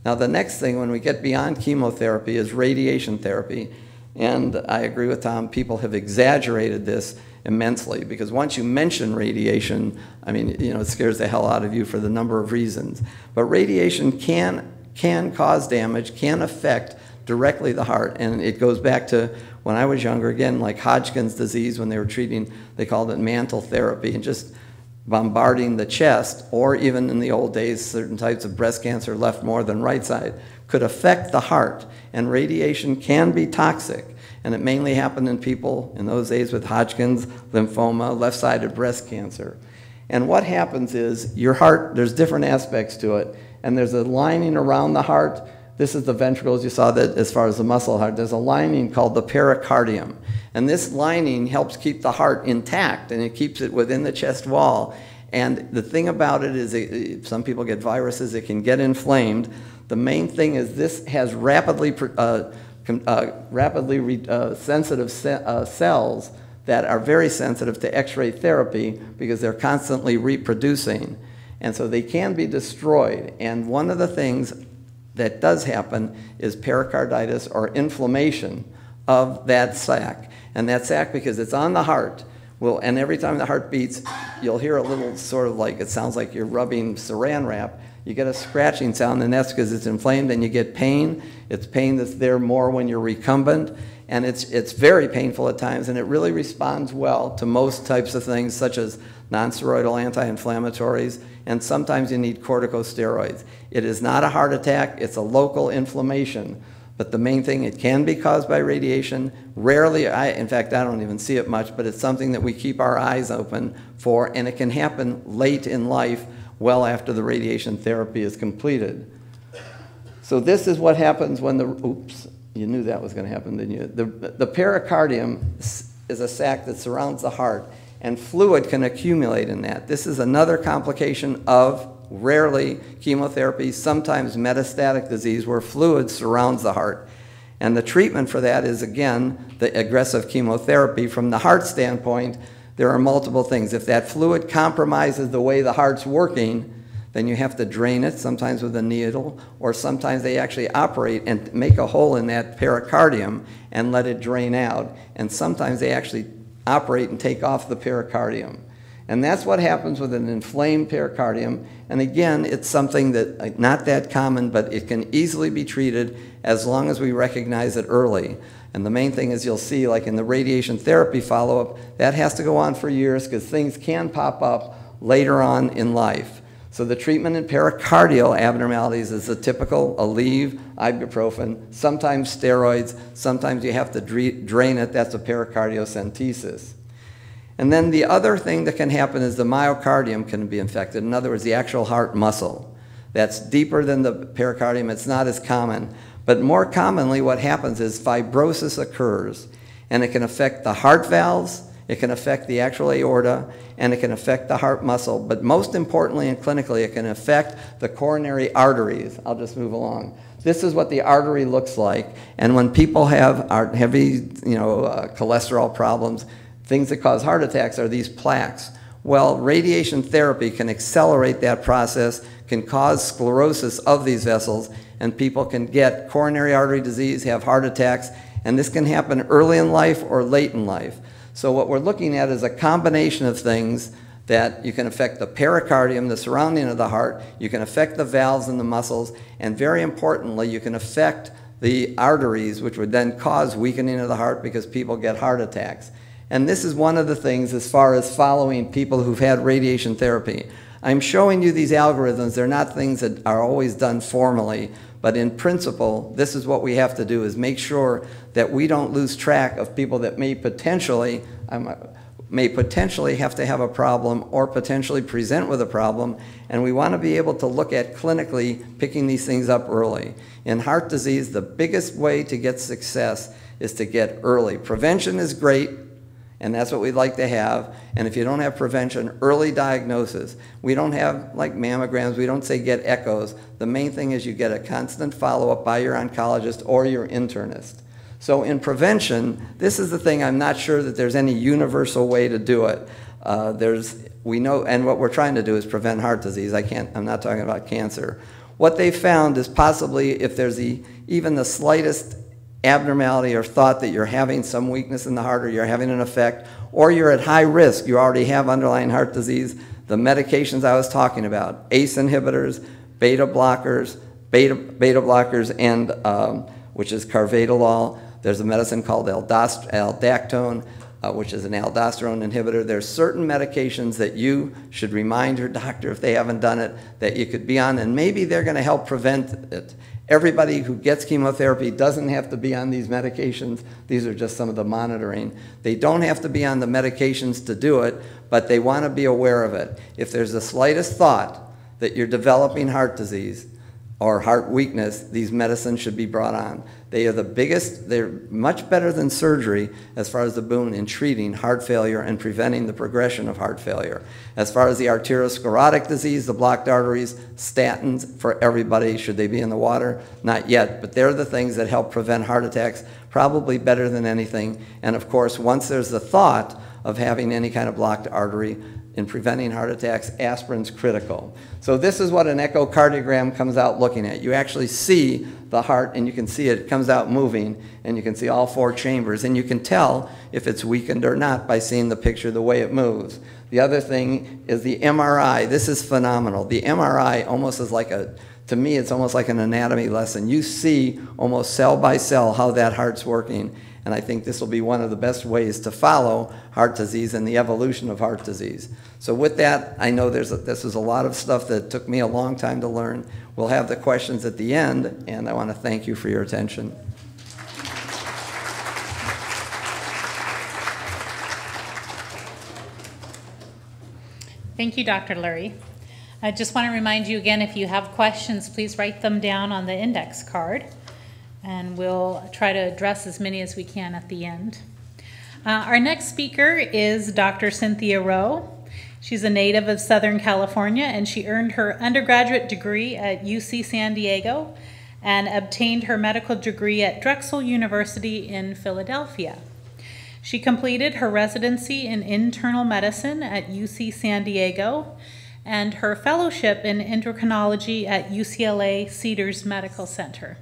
Now the next thing, when we get beyond chemotherapy, is radiation therapy. And I agree with Tom, people have exaggerated this immensely, because once you mention radiation, I mean, it scares the hell out of you for the number of reasons. But radiation can cause damage, can affect directly the heart, and it goes back to when I was younger, again, like Hodgkin's disease, when they were treating, they called it mantle therapy, and just bombarding the chest, or even in the old days, certain types of breast cancer, left more than right side, could affect the heart. And radiation can be toxic. And it mainly happened in people in those days with Hodgkin's, lymphoma, left-sided breast cancer. And what happens is your heart, there's different aspects to it, and there's a lining around the heart. This is the ventricles. You saw that as far as the muscle heart. There's a lining called the pericardium. And this lining helps keep the heart intact, and it keeps it within the chest wall. And the thing about it is some people get viruses, it can get inflamed. The main thing is this has rapidly sensitive cells that are very sensitive to X-ray therapy because they're constantly reproducing. And so they can be destroyed. And one of the things that does happen is pericarditis, or inflammation of that sac. And that sac, because it's on the heart, will, and every time the heart beats, you'll hear a little sort of like, it sounds like you're rubbing saran wrap. You get a scratching sound, and that's because it's inflamed, and you get pain. It's pain that's there more when you're recumbent, and it's very painful at times, and it really responds well to most types of things, such as nonsteroidal anti-inflammatories, and sometimes you need corticosteroids. It is not a heart attack. It's a local inflammation. But the main thing, it can be caused by radiation. Rarely, in fact, I don't even see it much, but it's something that we keep our eyes open for, and it can happen late in life, well after the radiation therapy is completed. So this is what happens when the, oops, you knew that was going to happen, didn't you? The pericardium is a sac that surrounds the heart, and fluid can accumulate in that. This is another complication of, rarely, chemotherapy, sometimes metastatic disease where fluid surrounds the heart. And the treatment for that is, again, the aggressive chemotherapy. From the heart standpoint, there are multiple things. If that fluid compromises the way the heart's working, then you have to drain it, sometimes with a needle, or sometimes they actually operate and make a hole in that pericardium and let it drain out. And sometimes they actually operate and take off the pericardium. And that's what happens with an inflamed pericardium. And again, it's something that, not that common, but it can easily be treated as long as we recognize it early. And the main thing is, you'll see, like in the radiation therapy follow-up, that has to go on for years because things can pop up later on in life. So the treatment in pericardial abnormalities is the typical Aleve, ibuprofen, sometimes steroids, sometimes you have to drain it. That's a pericardiocentesis. And then the other thing that can happen is the myocardium can be infected. In other words, the actual heart muscle. That's deeper than the pericardium. It's not as common. But more commonly, what happens is fibrosis occurs, and it can affect the heart valves, it can affect the actual aorta, and it can affect the heart muscle. But most importantly and clinically, it can affect the coronary arteries. I'll just move along. This is what the artery looks like. And when people have heavy, cholesterol problems, things that cause heart attacks are these plaques. Well, radiation therapy can accelerate that process, can cause sclerosis of these vessels, and people can get coronary artery disease, have heart attacks, and this can happen early in life or late in life. So what we're looking at is a combination of things that you can affect the pericardium, the surrounding of the heart, you can affect the valves and the muscles, and very importantly, you can affect the arteries, which would then cause weakening of the heart because people get heart attacks. And this is one of the things as far as following people who've had radiation therapy. I'm showing you these algorithms. They're not things that are always done formally, but in principle, this is what we have to do, is make sure that we don't lose track of people that may potentially have to have a problem or potentially present with a problem, and we want to be able to look at clinically picking these things up early. In heart disease, the biggest way to get success is to get early. Prevention is great, and that's what we'd like to have. And if you don't have prevention, early diagnosis. We don't have like mammograms, we don't say get echoes. The main thing is you get a constant follow-up by your oncologist or your internist. So in prevention, this is the thing, I'm not sure that there's any universal way to do it. We know, and what we're trying to do is prevent heart disease. I'm not talking about cancer. What they found is possibly if there's even the slightest abnormality or thought that you're having some weakness in the heart or you're having an effect, or you're at high risk, you already have underlying heart disease, the medications I was talking about, ACE inhibitors, beta blockers, and which is carvedilol. There's a medicine called aldactone, which is an aldosterone inhibitor. There's certain medications that you should remind your doctor, if they haven't done it, that you could be on, and maybe they're going to help prevent it. Everybody who gets chemotherapy doesn't have to be on these medications. These are just some of the monitoring. They don't have to be on the medications to do it, but they want to be aware of it. If there's the slightest thought that you're developing heart disease or heart weakness, these medicines should be brought on. They are the biggest, they're much better than surgery as far as the boon in treating heart failure and preventing the progression of heart failure. As far as the arteriosclerotic disease, the blocked arteries, statins for everybody. Should they be in the water? Not yet, but they're the things that help prevent heart attacks, probably better than anything. And of course, once there's the thought of having any kind of blocked artery, in preventing heart attacks, aspirin's critical. So this is what an echocardiogram comes out looking at. You actually see the heart, and you can see it comes out moving, and you can see all 4 chambers, and you can tell if it's weakened or not by seeing the picture, the way it moves. The other thing is the MRI. This is phenomenal. The MRI almost is like to me, it's almost like an anatomy lesson. You see almost cell by cell how that heart's working. And I think this will be one of the best ways to follow heart disease and the evolution of heart disease. So with that, I know this is a lot of stuff that took me a long time to learn. We'll have the questions at the end, and I want to thank you for your attention. Thank you, Dr. Lurie. I just want to remind you again, if you have questions, please write them down on the index card, and we'll try to address as many as we can at the end. Our next speaker is Dr. Cynthia Rowe. She's a native of Southern California, and she earned her undergraduate degree at UC San Diego and obtained her medical degree at Drexel University in Philadelphia. She completed her residency in internal medicine at UC San Diego and her fellowship in endocrinology at UCLA Cedars Medical Center.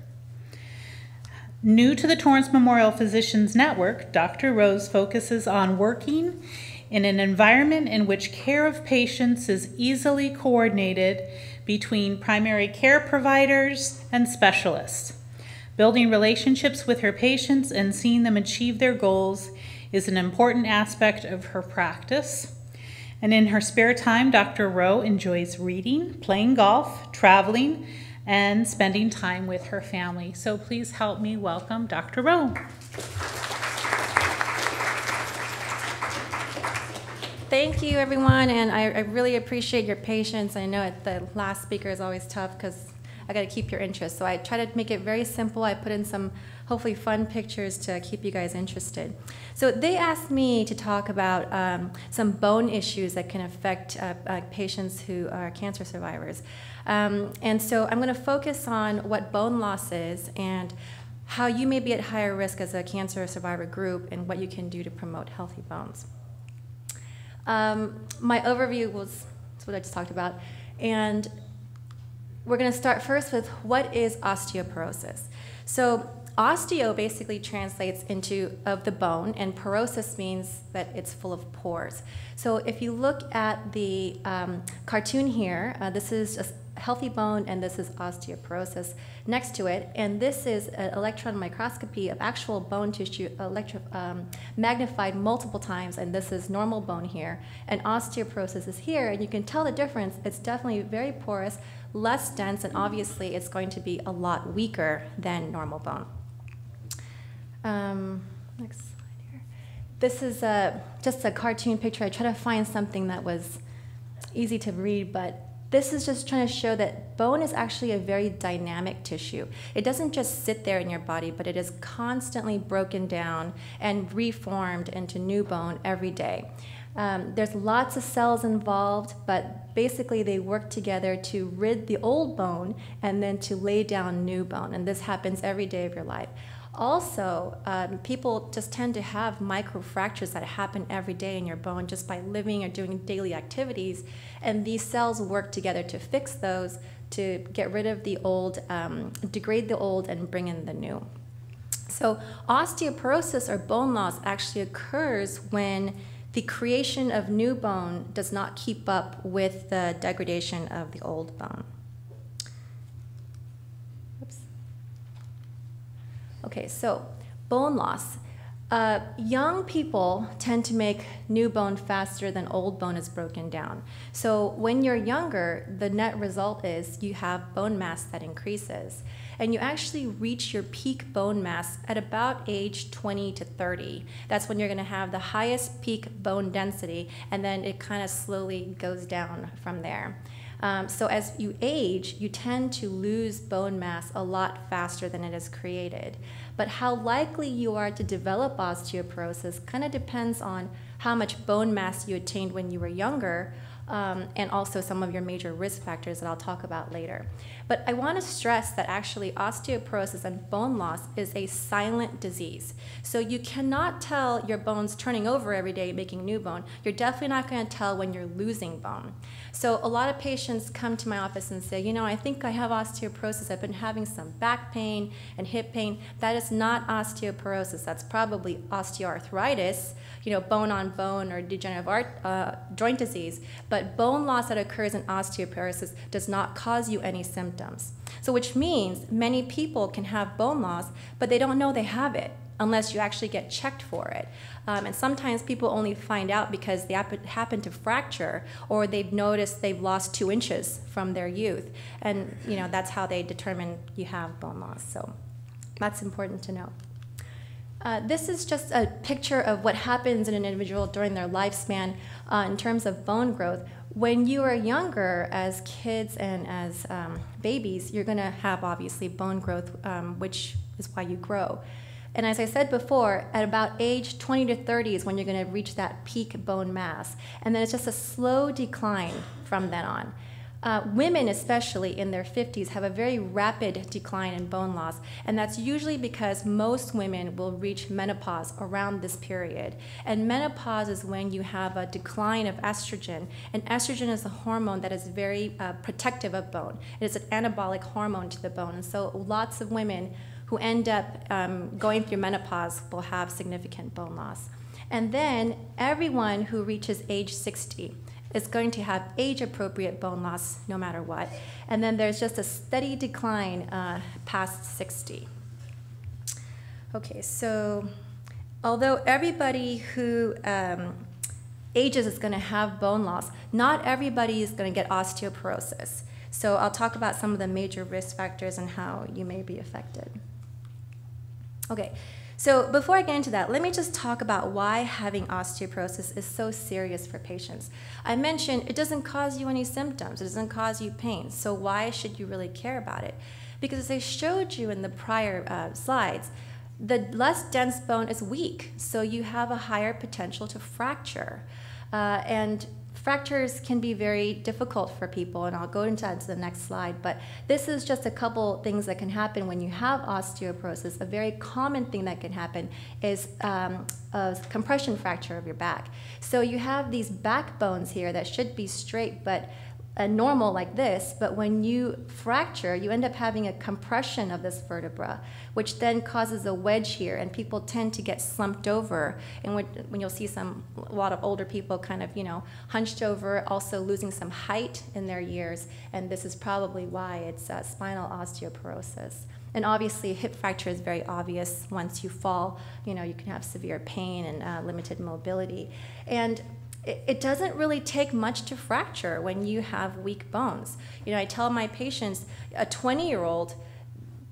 New to the Torrance Memorial Physicians Network, Dr. Rose focuses on working in an environment in which care of patients is easily coordinated between primary care providers and specialists. Building relationships with her patients and seeing them achieve their goals is an important aspect of her practice. And in her spare time, Dr. Rowe enjoys reading, playing golf, traveling, and spending time with her family. So please help me welcome Dr. Rowe. Thank you, everyone, and I really appreciate your patience. I know the last speaker is always tough because I got to keep your interest. So I try to make it very simple. I put in some hopefully fun pictures to keep you guys interested. So they asked me to talk about some bone issues that can affect patients who are cancer survivors. And so I'm going to focus on what bone loss is and how you may be at higher risk as a cancer survivor group and what you can do to promote healthy bones. My overview was what I just talked about. And we're going to start first with what is osteoporosis. So osteo basically translates into of the bone, and porosis means that it's full of pores. So if you look at the cartoon here, this is a healthy bone, and this is osteoporosis next to it. And this is an electron microscopy of actual bone tissue, magnified multiple times, and this is normal bone here. And osteoporosis is here, and you can tell the difference. It's definitely very porous, less dense, and obviously it's going to be a lot weaker than normal bone. Next slide here. This is just a cartoon picture. I try to find something that was easy to read, but this is just trying to show that bone is actually a very dynamic tissue. It doesn't just sit there in your body, but it is constantly broken down and reformed into new bone every day. There's lots of cells involved, but basically they work together to rid the old bone and then to lay down new bone, and this happens every day of your life. Also, people just tend to have microfractures that happen every day in your bone just by living or doing daily activities, and these cells work together to fix those, to get rid of the old, degrade the old, and bring in the new. So osteoporosis or bone loss actually occurs when the creation of new bone does not keep up with the degradation of the old bone. Okay, so bone loss. Young people tend to make new bone faster than old bone is broken down. So when you're younger, the net result is you have bone mass that increases. And you actually reach your peak bone mass at about age 20 to 30. That's when you're going to have the highest peak bone density, and then it kind of slowly goes down from there. So as you age, you tend to lose bone mass a lot faster than it is created. But how likely you are to develop osteoporosis kind of depends on how much bone mass you attained when you were younger, and also some of your major risk factors that I'll talk about later. But I want to stress that actually osteoporosis and bone loss is a silent disease. So you cannot tell your bones turning over every day, making new bone. You're definitely not going to tell when you're losing bone. So a lot of patients come to my office and say, you know, I think I have osteoporosis. I've been having some back pain and hip pain. That is not osteoporosis. That's probably osteoarthritis, you know, bone on bone or degenerative joint disease. But bone loss that occurs in osteoporosis does not cause you any symptoms. So which means many people can have bone loss, but they don't know they have it unless you actually get checked for it. And sometimes people only find out because they happen to fracture, or they've noticed they've lost 2 inches from their youth. And you know, that's how they determine you have bone loss. So that's important to know. This is just a picture of what happens in an individual during their lifespan in terms of bone growth. When you are younger, as kids and as babies, you're going to have obviously bone growth, which is why you grow. And as I said before, at about age 20 to 30 is when you're going to reach that peak bone mass. And then it's just a slow decline from then on. Women, especially in their 50s, have a very rapid decline in bone loss, and that's usually because most women will reach menopause around this period. And menopause is when you have a decline of estrogen, and estrogen is a hormone that is very protective of bone. It is an anabolic hormone to the bone, and so lots of women who end up going through menopause will have significant bone loss. And then everyone who reaches age 60 is going to have age-appropriate bone loss no matter what. And then there's just a steady decline past 60. Okay, so although everybody who ages is going to have bone loss, not everybody is going to get osteoporosis. So I'll talk about some of the major risk factors and how you may be affected. Okay. So before I get into that, let me just talk about why having osteoporosis is so serious for patients. I mentioned it doesn't cause you any symptoms. It doesn't cause you pain. So why should you really care about it? Because as I showed you in the prior slides, the less dense bone is weak. So you have a higher potential to fracture. And fractures can be very difficult for people, and I'll go into that to the next slide, but this is just a couple things that can happen when you have osteoporosis. A very common thing that can happen is a compression fracture of your back. So you have these back bones here that should be straight, but normal like this, but when you fracture, you end up having a compression of this vertebra, which then causes a wedge here, and people tend to get slumped over. And when you'll see a lot of older people kind of, you know, hunched over, also losing some height in their years, and this is probably why it's spinal osteoporosis. And obviously, a hip fracture is very obvious. Once you fall, you know, you can have severe pain and limited mobility. And it doesn't really take much to fracture when you have weak bones. You know, I tell my patients, a 20-year-old,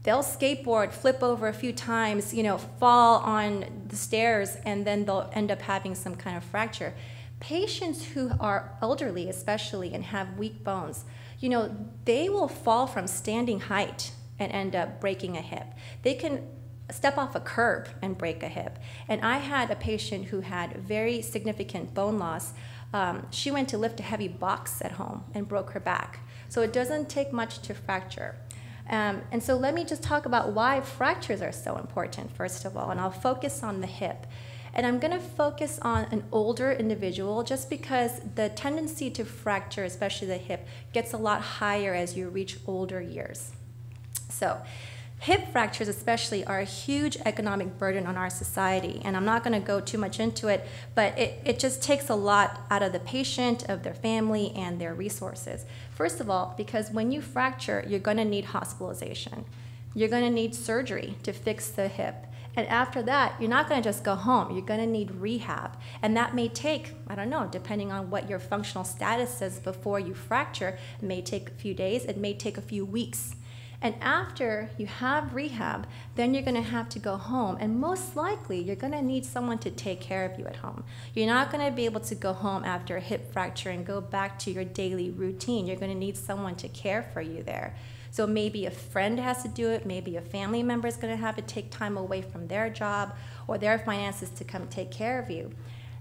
they'll skateboard, flip over a few times, you know, fall on the stairs, and then they'll end up having some kind of fracture. Patients who are elderly, especially, and have weak bones, you know, they will fall from standing height and end up breaking a hip. They can step off a curb and break a hip. And I had a patient who had very significant bone loss. She went to lift a heavy box at home and broke her back. So it doesn't take much to fracture. And so let me just talk about why fractures are so important, first of all, and I'll focus on the hip. And I'm going to focus on an older individual just because the tendency to fracture, especially the hip, gets a lot higher as you reach older years. So hip fractures especially are a huge economic burden on our society, and I'm not going to go too much into it, but it just takes a lot out of the patient, of their family, and their resources. First of all, because when you fracture, you're going to need hospitalization. You're going to need surgery to fix the hip. And after that, you're not going to just go home. You're going to need rehab. And that may take, I don't know, depending on what your functional status is before you fracture, it may take a few days, it may take a few weeks. And after you have rehab, then you're going to have to go home. And most likely, you're going to need someone to take care of you at home. You're not going to be able to go home after a hip fracture and go back to your daily routine. You're going to need someone to care for you there. So maybe a friend has to do it. Maybe a family member is going to have to take time away from their job or their finances to come take care of you.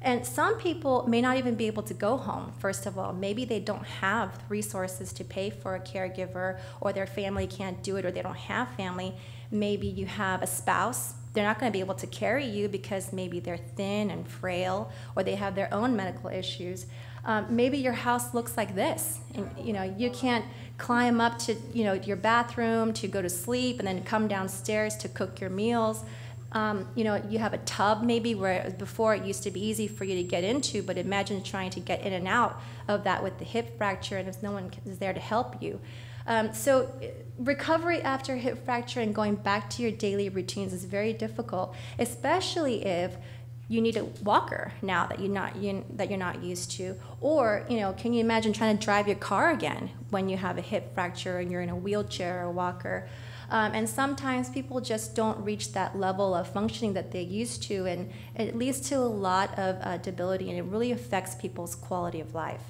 And some people may not even be able to go home, first of all. Maybe they don't have resources to pay for a caregiver, or their family can't do it, or they don't have family. Maybe you have a spouse. They're not going to be able to carry you because maybe they're thin and frail, or they have their own medical issues. Maybe your house looks like this. And, you can't climb up to your bathroom to go to sleep and then come downstairs to cook your meals. You have a tub maybe where before it used to be easy for you to get into, but imagine trying to get in and out of that with the hip fracture and if no one is there to help you. So recovery after hip fracture and going back to your daily routines is very difficult, especially if you need a walker now that you're not used to. Or, can you imagine trying to drive your car again when you have a hip fracture and you're in a wheelchair or a walker? And sometimes people just don't reach that level of functioning that they used to, and it leads to a lot of debility, and it really affects people's quality of life.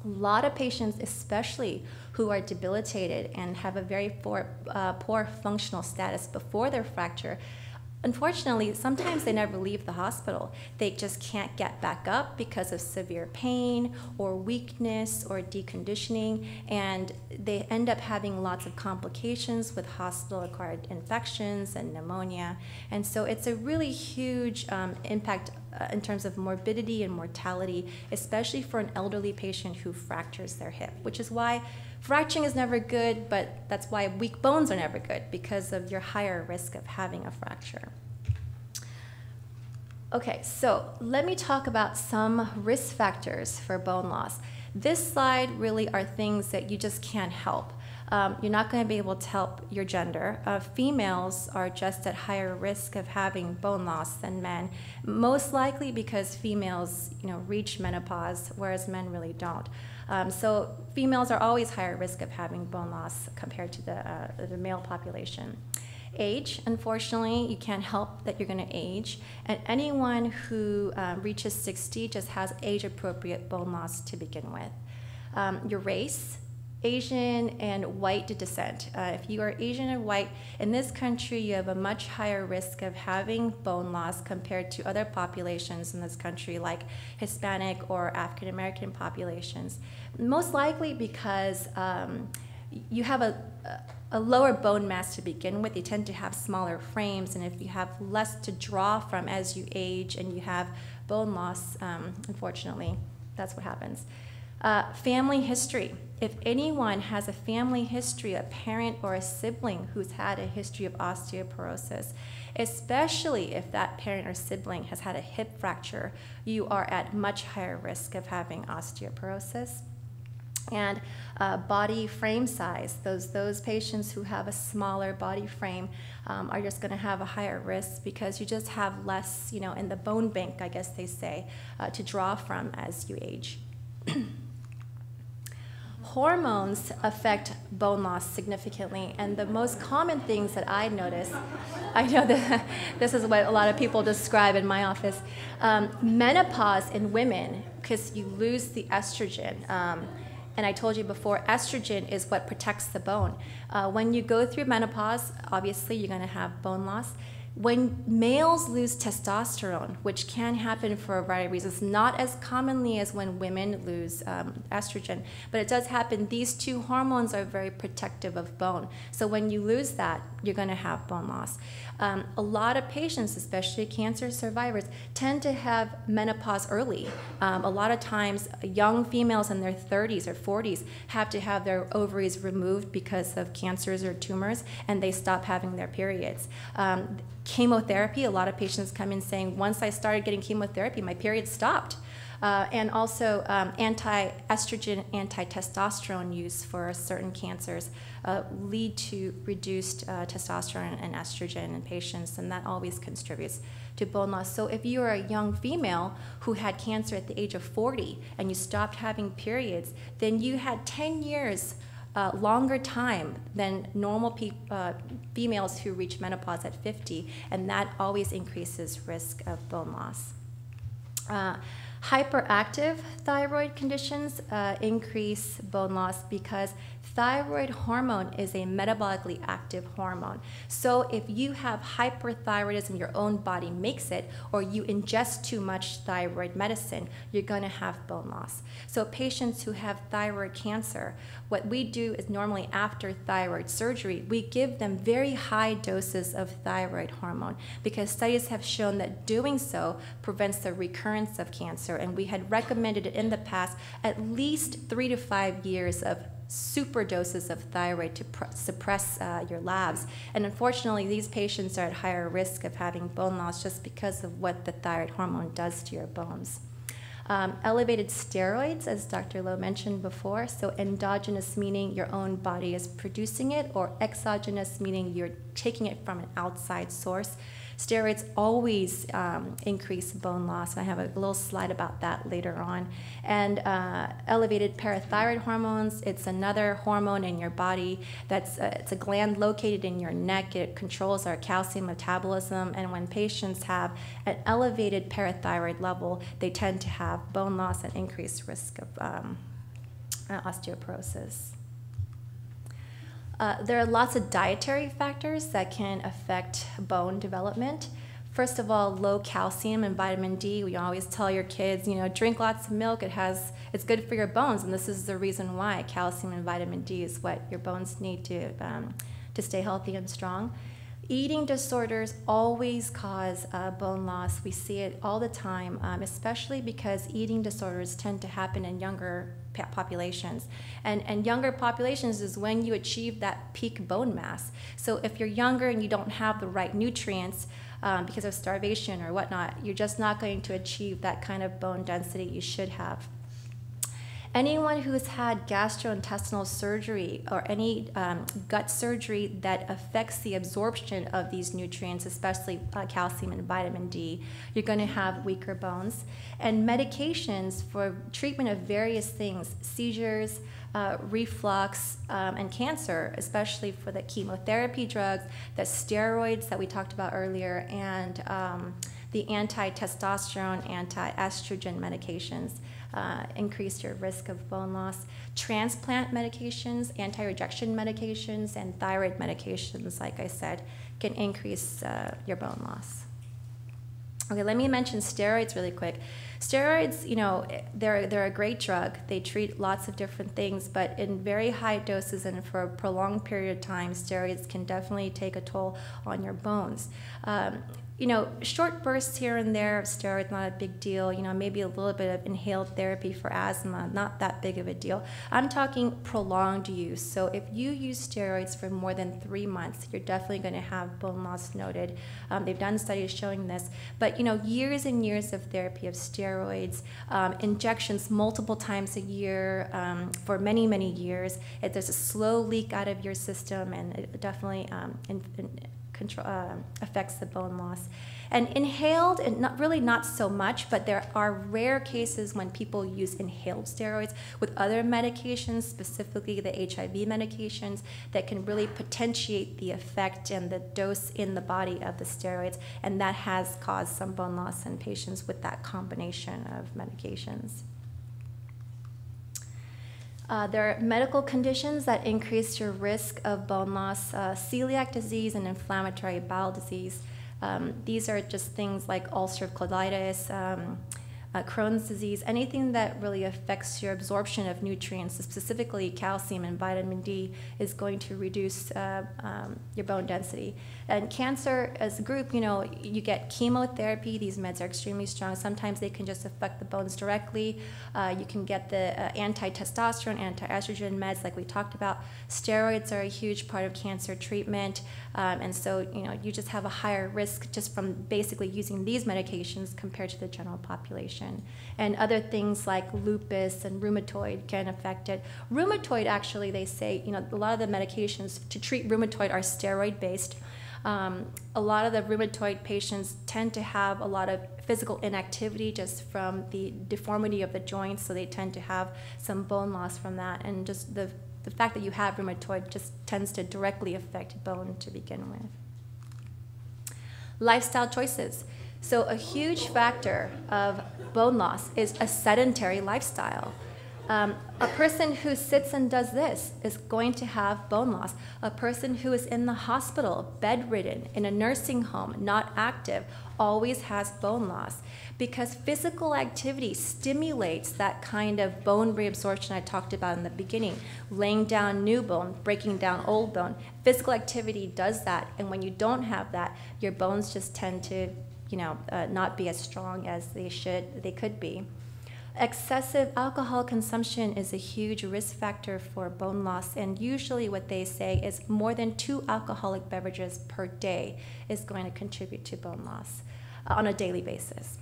A lot of patients, especially who are debilitated and have a very poor functional status before their fracture, unfortunately, sometimes they never leave the hospital. They just can't get back up because of severe pain or weakness or deconditioning, and they end up having lots of complications with hospital-acquired infections and pneumonia. And so it's a really huge impact in terms of morbidity and mortality, especially for an elderly patient who fractures their hip, which is why fracturing is never good, but that's why weak bones are never good, because of your higher risk of having a fracture. Okay, so let me talk about some risk factors for bone loss. This slide really are things that you just can't help. You're not going to be able to help your gender. Females are just at higher risk of having bone loss than men, most likely because females, reach menopause, whereas men really don't. So females are always higher risk of having bone loss compared to the male population. Age, unfortunately, you can't help that you're going to age, and anyone who reaches 60 just has age-appropriate bone loss to begin with. Your race, Asian and white descent. If you are Asian and white, in this country you have a much higher risk of having bone loss compared to other populations in this country, like Hispanic or African American populations. Most likely because you have a lower bone mass to begin with. You tend to have smaller frames, and if you have less to draw from as you age and you have bone loss, unfortunately, that's what happens. Family history. If anyone has a family history, a parent or a sibling who's had a history of osteoporosis, especially if that parent or sibling has had a hip fracture, you are at much higher risk of having osteoporosis. And body frame size, those patients who have a smaller body frame are just going to have a higher risk because you just have less, in the bone bank, I guess they say, to draw from as you age. Hormones affect bone loss significantly, and the most common things that I notice, I know that this is what a lot of people describe in my office, menopause in women, because you lose the estrogen. And I told you before, estrogen is what protects the bone. When you go through menopause, obviously you're going to have bone loss. When males lose testosterone, which can happen for a variety of reasons, not as commonly as when women lose estrogen, but it does happen. These two hormones are very protective of bone. So when you lose that, you're going to have bone loss. A lot of patients, especially cancer survivors, tend to have menopause early. A lot of times, young females in their 30s or 40s have to have their ovaries removed because of cancers or tumors, and they stop having their periods. Chemotherapy, a lot of patients come in saying, once I started getting chemotherapy, my period stopped. And also anti-estrogen, anti-testosterone use for certain cancers lead to reduced testosterone and estrogen in patients, and that always contributes to bone loss. So if you are a young female who had cancer at the age of 40 and you stopped having periods, then you had 10 years longer time than normal females who reach menopause at 50, and that always increases risk of bone loss. Hyperactive thyroid conditions increase bone loss because thyroid hormone is a metabolically active hormone. So if you have hyperthyroidism, your own body makes it, or you ingest too much thyroid medicine, you're going to have bone loss. So patients who have thyroid cancer, what we do is normally after thyroid surgery, we give them very high doses of thyroid hormone because studies have shown that doing so prevents the recurrence of cancer. And we had recommended it in the past at least 3 to 5 years of super doses of thyroid to suppress your labs. And unfortunately, these patients are at higher risk of having bone loss just because of what the thyroid hormone does to your bones. Elevated steroids, as Dr. Lowe mentioned before, so endogenous meaning your own body is producing it, or exogenous meaning you're taking it from an outside source. Steroids always increase bone loss. I have a little slide about that later on. And elevated parathyroid hormones, it's another hormone in your body that's it's a gland located in your neck. It controls our calcium metabolism, and when patients have an elevated parathyroid level, they tend to have bone loss and increased risk of osteoporosis. There are lots of dietary factors that can affect bone development. First of all, low calcium and vitamin D. We always tell your kids, you know, drink lots of milk. It's good for your bones, and this is the reason why. Calcium and vitamin D is what your bones need to stay healthy and strong. Eating disorders always cause bone loss. We see it all the time, especially because eating disorders tend to happen in younger populations. And younger populations is when you achieve that peak bone mass. So if you're younger and you don't have the right nutrients because of starvation or whatnot, you're just not going to achieve that kind of bone density you should have. Anyone who's had gastrointestinal surgery or any gut surgery that affects the absorption of these nutrients, especially calcium and vitamin D, you're going to have weaker bones. And medications for treatment of various things, seizures, reflux, and cancer, especially for the chemotherapy drugs, the steroids that we talked about earlier, and the anti-testosterone, anti-estrogen medications increase your risk of bone loss. Transplant medications, anti-rejection medications, and thyroid medications, like I said, can increase your bone loss. Okay, let me mention steroids really quick. Steroids, you know, they're a great drug. They treat lots of different things, but in very high doses and for a prolonged period of time, steroids can definitely take a toll on your bones. You know, short bursts here and there of steroids, not a big deal. You know, maybe a little bit of inhaled therapy for asthma, not that big of a deal. I'm talking prolonged use. So if you use steroids for more than 3 months, you're definitely going to have bone loss noted. They've done studies showing this. But, you know, years and years of therapy of steroids, injections multiple times a year for many, many years. If there's a slow leak out of your system, and it definitely affects the bone loss. And inhaled, and not so much, but there are rare cases when people use inhaled steroids with other medications, specifically the HIV medications, that can really potentiate the effect and the dose in the body of the steroids, and that has caused some bone loss in patients with that combination of medications. There are medical conditions that increase your risk of bone loss, celiac disease and inflammatory bowel disease. These are just things like ulcerative colitis, Crohn's disease, anything that really affects your absorption of nutrients, specifically calcium and vitamin D, is going to reduce your bone density. And cancer, as a group, you know, you get chemotherapy. These meds are extremely strong. Sometimes they can just affect the bones directly. You can get the anti-testosterone, anti-estrogen meds like we talked about. Steroids are a huge part of cancer treatment. And so, you know, you just have a higher risk just from basically using these medications compared to the general population. And other things like lupus and rheumatoid can affect it. Rheumatoid, actually, they say, you know, a lot of the medications to treat rheumatoid are steroid-based. A lot of the rheumatoid patients tend to have a lot of physical inactivity just from the deformity of the joints, so they tend to have some bone loss from that. And just the fact that you have rheumatoid just tends to directly affect bone to begin with. Lifestyle choices. So a huge factor of bone loss is a sedentary lifestyle. A person who sits and does this is going to have bone loss. A person who is in the hospital, bedridden, in a nursing home, not active, always has bone loss, because physical activity stimulates that kind of bone reabsorption I talked about in the beginning, laying down new bone, breaking down old bone. Physical activity does that, and when you don't have that, your bones just tend to, not be as strong as they could be. Excessive alcohol consumption is a huge risk factor for bone loss, and usually what they say is more than 2 alcoholic beverages per day is going to contribute to bone loss on a daily basis.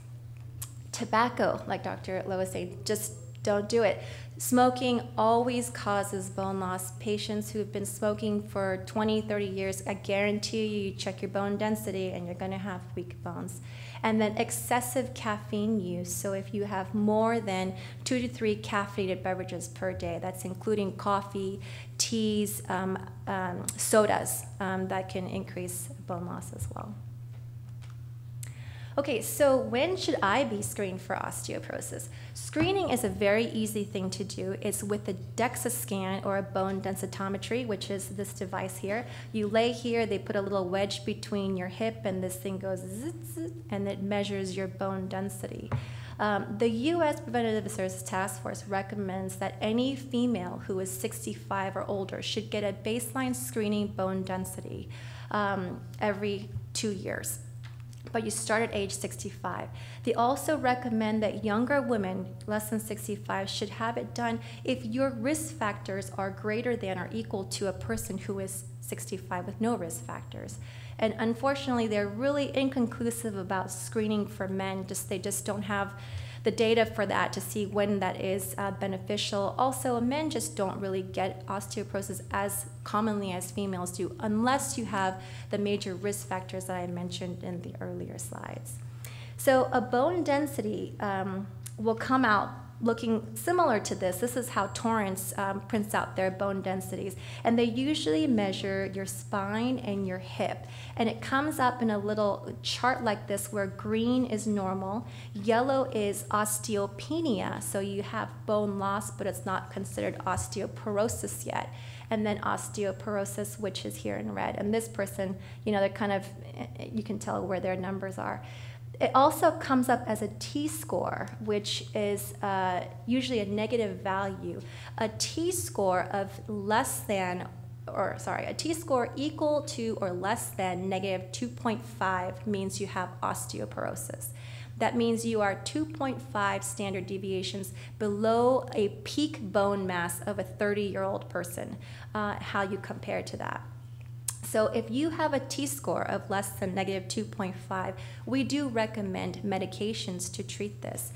Tobacco, like Dr. Lowe was saying, just don't do it. Smoking always causes bone loss. Patients who've been smoking for 20, 30 years, I guarantee you check your bone density and you're going to have weak bones. And then excessive caffeine use. So if you have more than 2 to 3 caffeinated beverages per day, that's including coffee, teas, sodas, that can increase bone loss as well. Okay, so when should I be screened for osteoporosis? Screening is a very easy thing to do. It's with a DEXA scan or a bone densitometry, which is this device here. You lay here, they put a little wedge between your hip, and this thing goes zzz, zzz, and it measures your bone density. The U.S. Preventative Services Task Force recommends that any female who is 65 or older should get a baseline screening bone density every 2 years. But you start at age 65. They also recommend that younger women, less than 65, should have it done if your risk factors are greater than or equal to a person who is 65 with no risk factors. And unfortunately, they're really inconclusive about screening for men. They just don't have the data for that to see when that is beneficial. Also, men just don't really get osteoporosis as commonly as females do unless you have the major risk factors that I mentioned in the earlier slides. So a bone density will come out looking similar to this. This is how Torrance prints out their bone densities. And they usually measure your spine and your hip. And it comes up in a little chart like this where green is normal, yellow is osteopenia, so you have bone loss, but it's not considered osteoporosis yet. And then osteoporosis, which is here in red. And this person, they're kind of, you can tell where their numbers are. It also comes up as a T-score, which is usually a negative value. A T-score of a T-score equal to or less than negative 2.5 means you have osteoporosis. That means you are 2.5 standard deviations below a peak bone mass of a 30-year-old person, how you compare to that. So if you have a T-score of less than negative 2.5, we do recommend medications to treat this.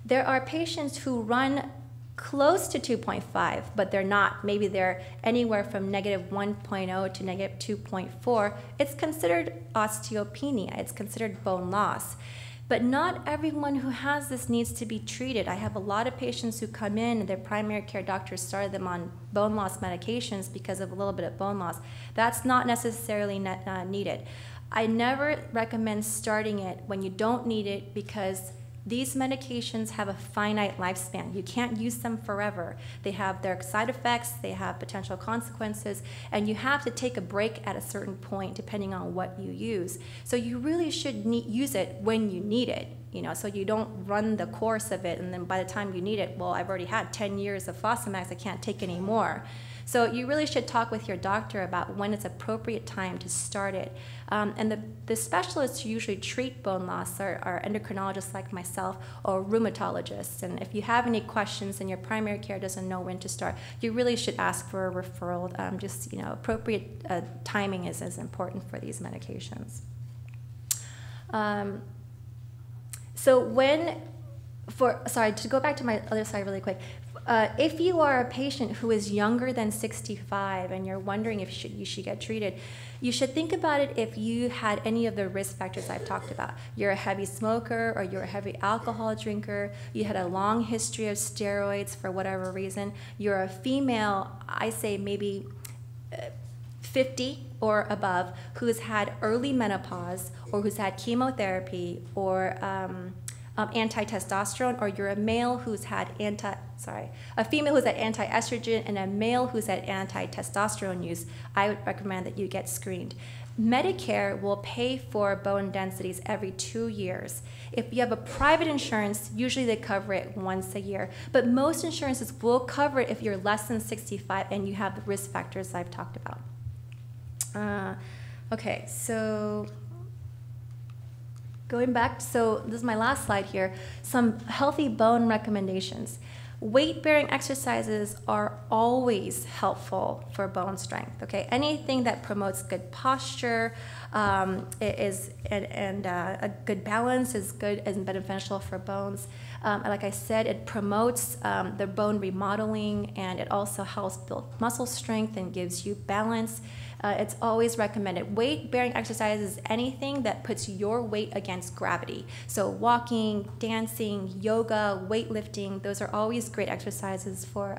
There are patients who run close to 2.5, but they're not. Maybe they're anywhere from negative 1.0 to negative 2.4. It's considered osteopenia. It's considered bone loss. But not everyone who has this needs to be treated. I have a lot of patients who come in and their primary care doctors started them on bone loss medications because of a little bit of bone loss. That's not necessarily needed. I never recommend starting it when you don't need it because these medications have a finite lifespan. You can't use them forever. They have their side effects, they have potential consequences, and you have to take a break at a certain point depending on what you use. So you really should use it when you need it, so you don't run the course of it and then by the time you need it, well, I've already had 10 years of Fosamax, I can't take any more. So you really should talk with your doctor about when it's appropriate time to start it. And the specialists who usually treat bone loss are endocrinologists like myself or rheumatologists. And if you have any questions and your primary care doesn't know when to start, you really should ask for a referral. Appropriate timing is important for these medications. To go back to my other slide really quick, if you are a patient who is younger than 65 and you're wondering if you should get treated, you should think about it if you had any of the risk factors I've talked about. You're a heavy smoker or you're a heavy alcohol drinker, you had a long history of steroids for whatever reason, you're a female, I say maybe 50 or above who's had early menopause or who's had chemotherapy or anti-testosterone, or you're a male who's had a female who's had anti-estrogen and a male who's had anti-testosterone use, I would recommend that you get screened. Medicare will pay for bone densities every 2 years. If you have a private insurance, usually they cover it once a year, but most insurances will cover it if you're less than 65 and you have the risk factors I've talked about. Okay, so going back, so this is my last slide here, some healthy bone recommendations. Weight-bearing exercises are always helpful for bone strength, okay? Anything that promotes good posture and a good balance is good and beneficial for bones. Like I said, it promotes the bone remodeling, and it also helps build muscle strength and gives you balance. It's always recommended. Weight-bearing exercise is anything that puts your weight against gravity. So walking, dancing, yoga, weightlifting, those are always great exercises for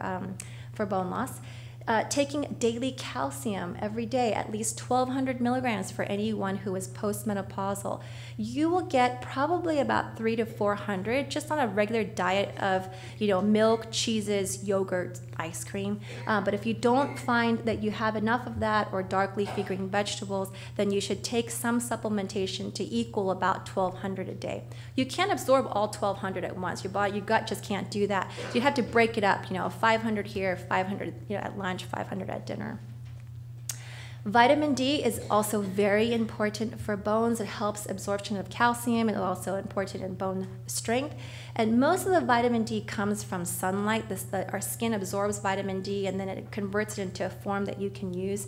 bone loss. Taking daily calcium every day, at least 1,200 milligrams for anyone who is postmenopausal. You will get probably about 300 to 400 just on a regular diet of, milk, cheeses, yogurt, ice cream. But if you don't find that you have enough of that or dark leafy green vegetables, then you should take some supplementation to equal about 1,200 a day. You can't absorb all 1,200 at once. Your gut just can't do that. So you have to break it up, 500 here, 500 at lunch, 500 at dinner. Vitamin D is also very important for bones. It helps absorption of calcium. It's also important in bone strength. And most of the vitamin D comes from sunlight. Our skin absorbs vitamin D and then it converts it into a form that you can use.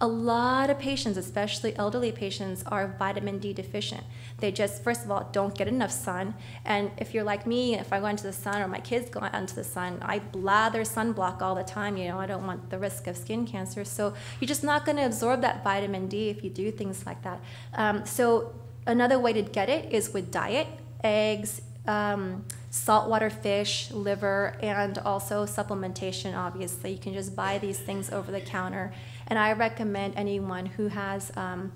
A lot of patients, especially elderly patients, are vitamin D deficient. They just, first of all, don't get enough sun. And if you're like me, if I go into the sun or my kids go out into the sun, I blather sunblock all the time. I don't want the risk of skin cancer. So you're just not going to absorb that vitamin D if you do things like that. So another way to get it is with diet, eggs, saltwater fish, liver, and also supplementation, obviously. You can just buy these things over the counter. And I recommend anyone who has a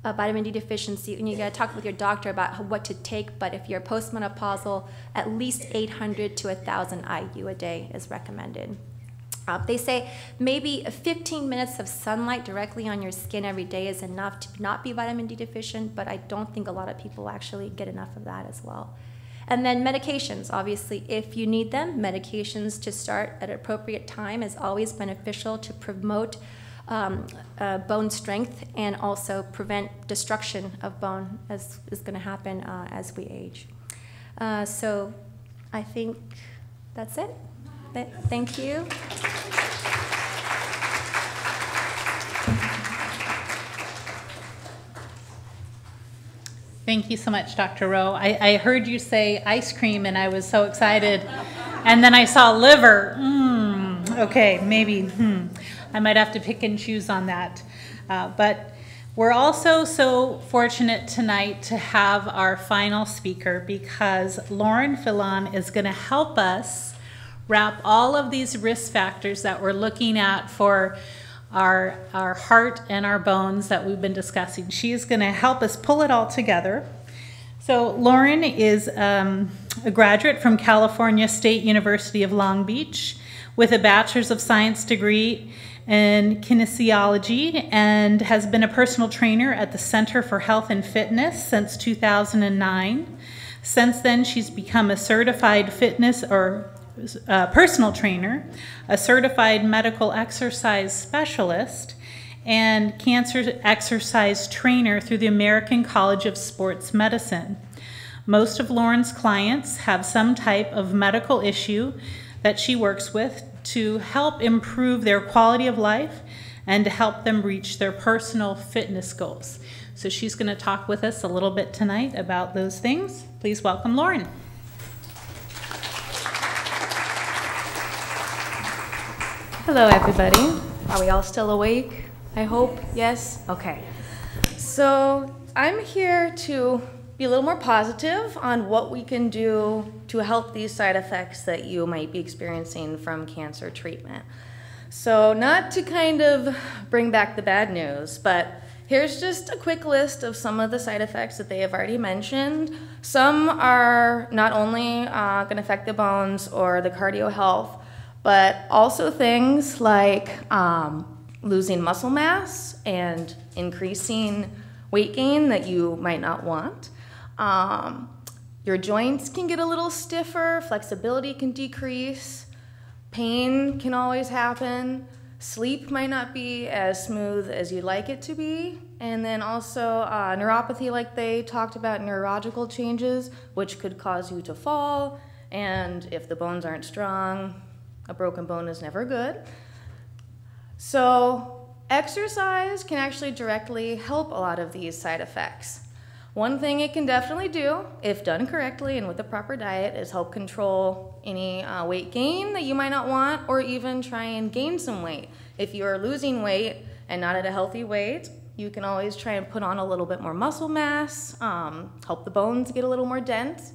vitamin D deficiency, and you got to talk with your doctor about what to take, but if you're postmenopausal, at least 800 to 1,000 IU a day is recommended. They say maybe 15 minutes of sunlight directly on your skin every day is enough to not be vitamin D deficient, but I don't think a lot of people actually get enough of that as well. And then medications, obviously, if you need them, medications to start at an appropriate time is always beneficial to promote bone strength and also prevent destruction of bone, as is going to happen as we age. So I think that's it. Thank you. Thank you so much, Dr. Rowe. I heard you say ice cream, and I was so excited. And then I saw liver. Okay, maybe. I might have to pick and choose on that. But we're also so fortunate tonight to have our final speaker, because Phelan is going to help us wrap all of these risk factors that we're looking at for our heart and our bones that we've been discussing. She is going to help us pull it all together. So Lauren is a graduate from California State University of Long Beach with a Bachelor's of Science degree in kinesiology, and has been a personal trainer at the Center for Health and Fitness since 2009. Since then, she's become a certified fitness or personal trainer, a certified medical exercise specialist, and cancer exercise trainer through the American College of Sports Medicine. Most of Lauren's clients have some type of medical issue that she works with to help improve their quality of life and to help them reach their personal fitness goals. So she's going to talk with us a little bit tonight about those things. Please welcome Lauren. Hello, everybody. Are we all still awake? I hope. Yes? Okay. So I'm here to be a little more positive on what we can do to help these side effects that you might be experiencing from cancer treatment. So not to kind of bring back the bad news, but here's just a quick list of some of the side effects that they have already mentioned. Some are not only going to affect the bones or the cardio health, but also things like losing muscle mass and increasing weight gain that you might not want. Your joints can get a little stiffer, flexibility can decrease, pain can always happen, sleep might not be as smooth as you'd like it to be, and then also neuropathy, like they talked about, neurological changes, which could cause you to fall, and if the bones aren't strong, a broken bone is never good. So exercise can actually directly help a lot of these side effects. One thing it can definitely do, if done correctly and with the proper diet, is help control any weight gain that you might not want, or even try and gain some weight. If you are losing weight and not at a healthy weight, you can always try and put on a little bit more muscle mass, help the bones get a little more dense.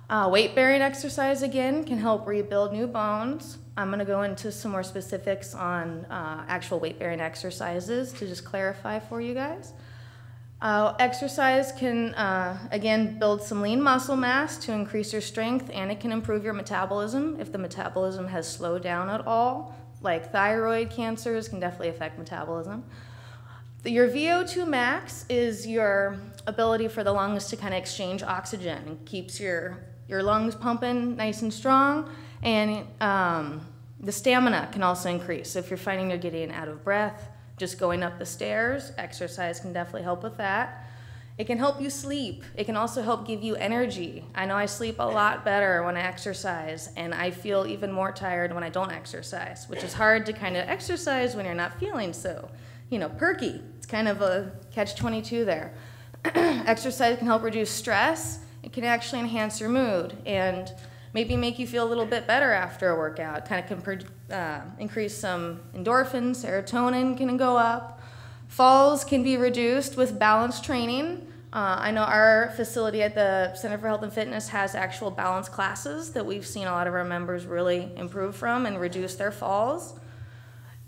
Weight-bearing exercise, again, can help rebuild new bones. I'm going to go into some more specifics on actual weight-bearing exercises to just clarify for you guys. Exercise can, again, build some lean muscle mass to increase your strength, and it can improve your metabolism if the metabolism has slowed down at all. Like thyroid cancers can definitely affect metabolism. Your VO2 max is your ability for the lungs to kind of exchange oxygen and keeps your lungs pumping nice and strong, and the stamina can also increase. So if you're finding you're getting out of breath, just going up the stairs, exercise can definitely help with that. It can help you sleep. It can also help give you energy. I know I sleep a lot better when I exercise, and I feel even more tired when I don't exercise, which is hard to kind of exercise when you're not feeling so, perky. It's kind of a catch-22 there. Exercise can help reduce stress. It can actually enhance your mood and maybe make you feel a little bit better after a workout. Kind of can increase some endorphins, serotonin can go up. Falls can be reduced with balance training. I know our facility at the Center for Health and Fitness has actual balance classes that we've seen a lot of our members really improve from and reduce their falls.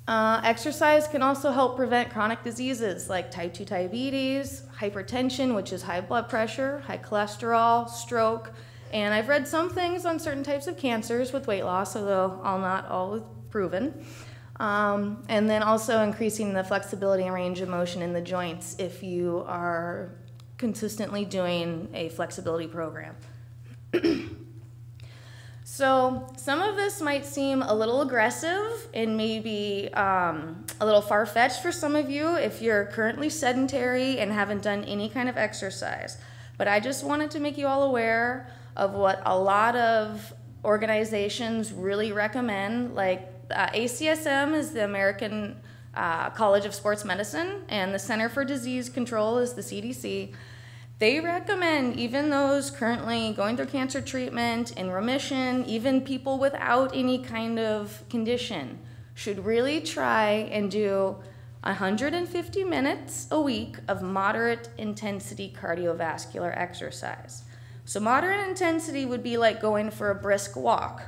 Exercise can also help prevent chronic diseases like type 2 diabetes, hypertension, which is high blood pressure, high cholesterol, stroke, and I've read some things on certain types of cancers with weight loss, although not always proven. And then also increasing the flexibility and range of motion in the joints if you are consistently doing a flexibility program. So some of this might seem a little aggressive and maybe a little far-fetched for some of you if you're currently sedentary and haven't done any kind of exercise. But I just wanted to make you all aware of what a lot of organizations really recommend. Like ACSM is the American College of Sports Medicine, and the Center for Disease Control is the CDC. They recommend even those currently going through cancer treatment, in remission, even people without any kind of condition should really try and do 150 minutes a week of moderate intensity cardiovascular exercise. So moderate intensity would be like going for a brisk walk.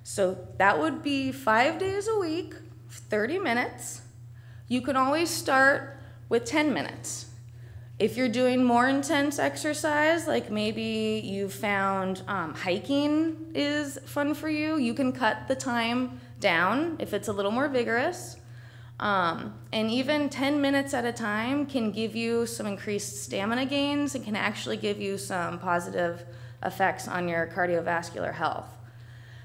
So that would be 5 days a week, 30 minutes. You can always start with 10 minutes. If you're doing more intense exercise, like maybe you found hiking is fun for you, you can cut the time down if it's a little more vigorous. And even 10 minutes at a time can give you some increased stamina gains and can actually give you some positive effects on your cardiovascular health.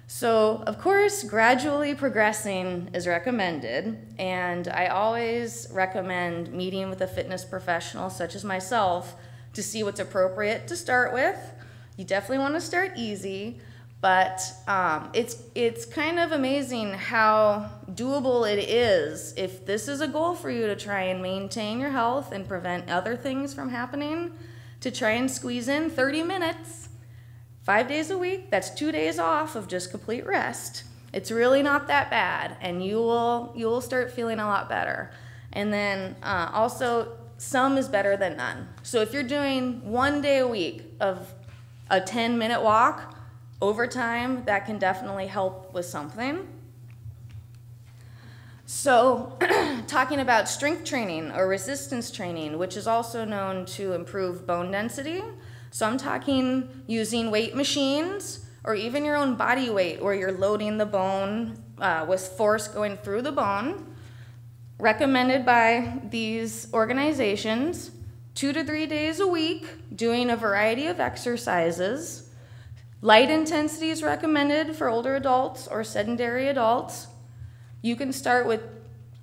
So, of course, gradually progressing is recommended, and I always recommend meeting with a fitness professional such as myself to see what's appropriate to start with. You definitely want to start easy, but it's kind of amazing how doable it is if this is a goal for you to try and maintain your health and prevent other things from happening, to try and squeeze in 30 minutes. 5 days a week, that's 2 days off of just complete rest. It's really not that bad, and you will start feeling a lot better. And then also, some is better than none. So if you're doing 1 day a week of a 10-minute walk, over time, that can definitely help with something. So talking about strength training or resistance training, which is also known to improve bone density. So I'm talking using weight machines or even your own body weight where you're loading the bone with force going through the bone. Recommended by these organizations, 2 to 3 days a week, doing a variety of exercises. Light intensity is recommended for older adults or sedentary adults. You can start with,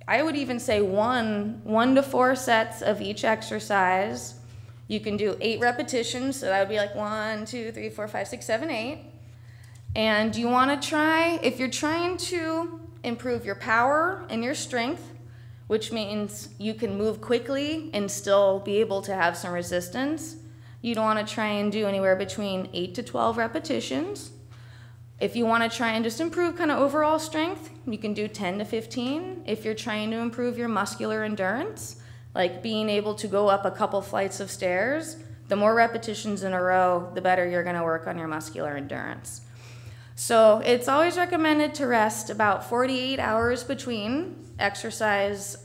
I would even say one to 4 sets of each exercise. You can do 8 repetitions, so that would be like 1, 2, 3, 4, 5, 6, 7, 8. And you want to try, if you're trying to improve your power and your strength, which means you can move quickly and still be able to have some resistance, you'd want to try and do anywhere between 8 to 12 repetitions. If you want to try and just improve kind of overall strength, you can do 10 to 15. If you're trying to improve your muscular endurance, like being able to go up a couple flights of stairs, the more repetitions in a row, the better you're going to work on your muscular endurance. So it's always recommended to rest about 48 hours between exercise